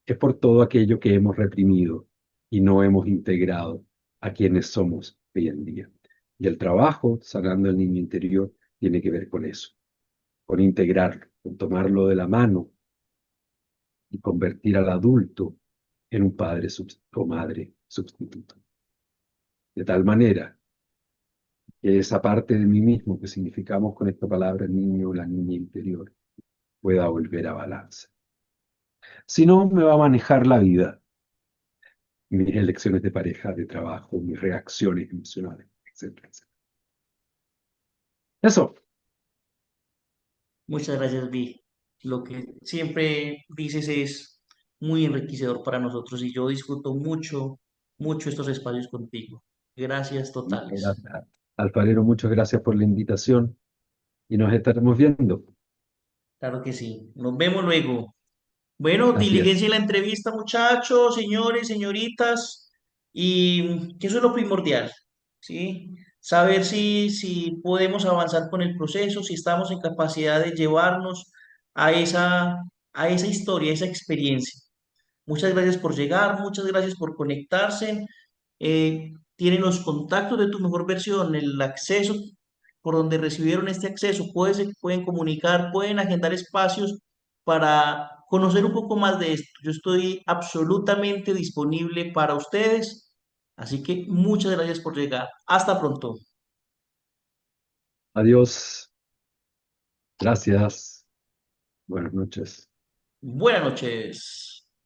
es por todo aquello que hemos reprimido y no hemos integrado a quienes somos hoy en día. Y el trabajo, sanando el niño interior, tiene que ver con eso, con integrarlo, con tomarlo de la mano y convertir al adulto en un padre o madre sustituto. De tal manera que esa parte de mí mismo que significamos con esta palabra niño o la niña interior pueda volver a balance. Si no, me va a manejar la vida, mis elecciones de pareja, de trabajo, mis reacciones emocionales, etcétera, etcétera. Eso, Muchas gracias, Vi. Lo que siempre dices es muy enriquecedor para nosotros y yo disfruto mucho, mucho estos espacios contigo. Gracias totales. gracias. Alfarero, muchas gracias por la invitación y nos estaremos viendo. Claro que sí. Nos vemos luego. Bueno, Así es. diligencia en la entrevista, muchachos, señores, señoritas, y que eso es lo primordial, ¿sí? Saber si podemos avanzar con el proceso, si estamos en capacidad de llevarnos a a esa historia, a esa experiencia. Muchas gracias por llegar, muchas gracias por conectarse. Tienen los contactos de tu mejor versión, el acceso por donde recibieron este acceso. Pueden comunicar, pueden agendar espacios para conocer un poco más de esto. Yo estoy absolutamente disponible para ustedes. Así que muchas gracias por llegar. Hasta pronto. Adiós. Gracias. Buenas noches. Buenas noches.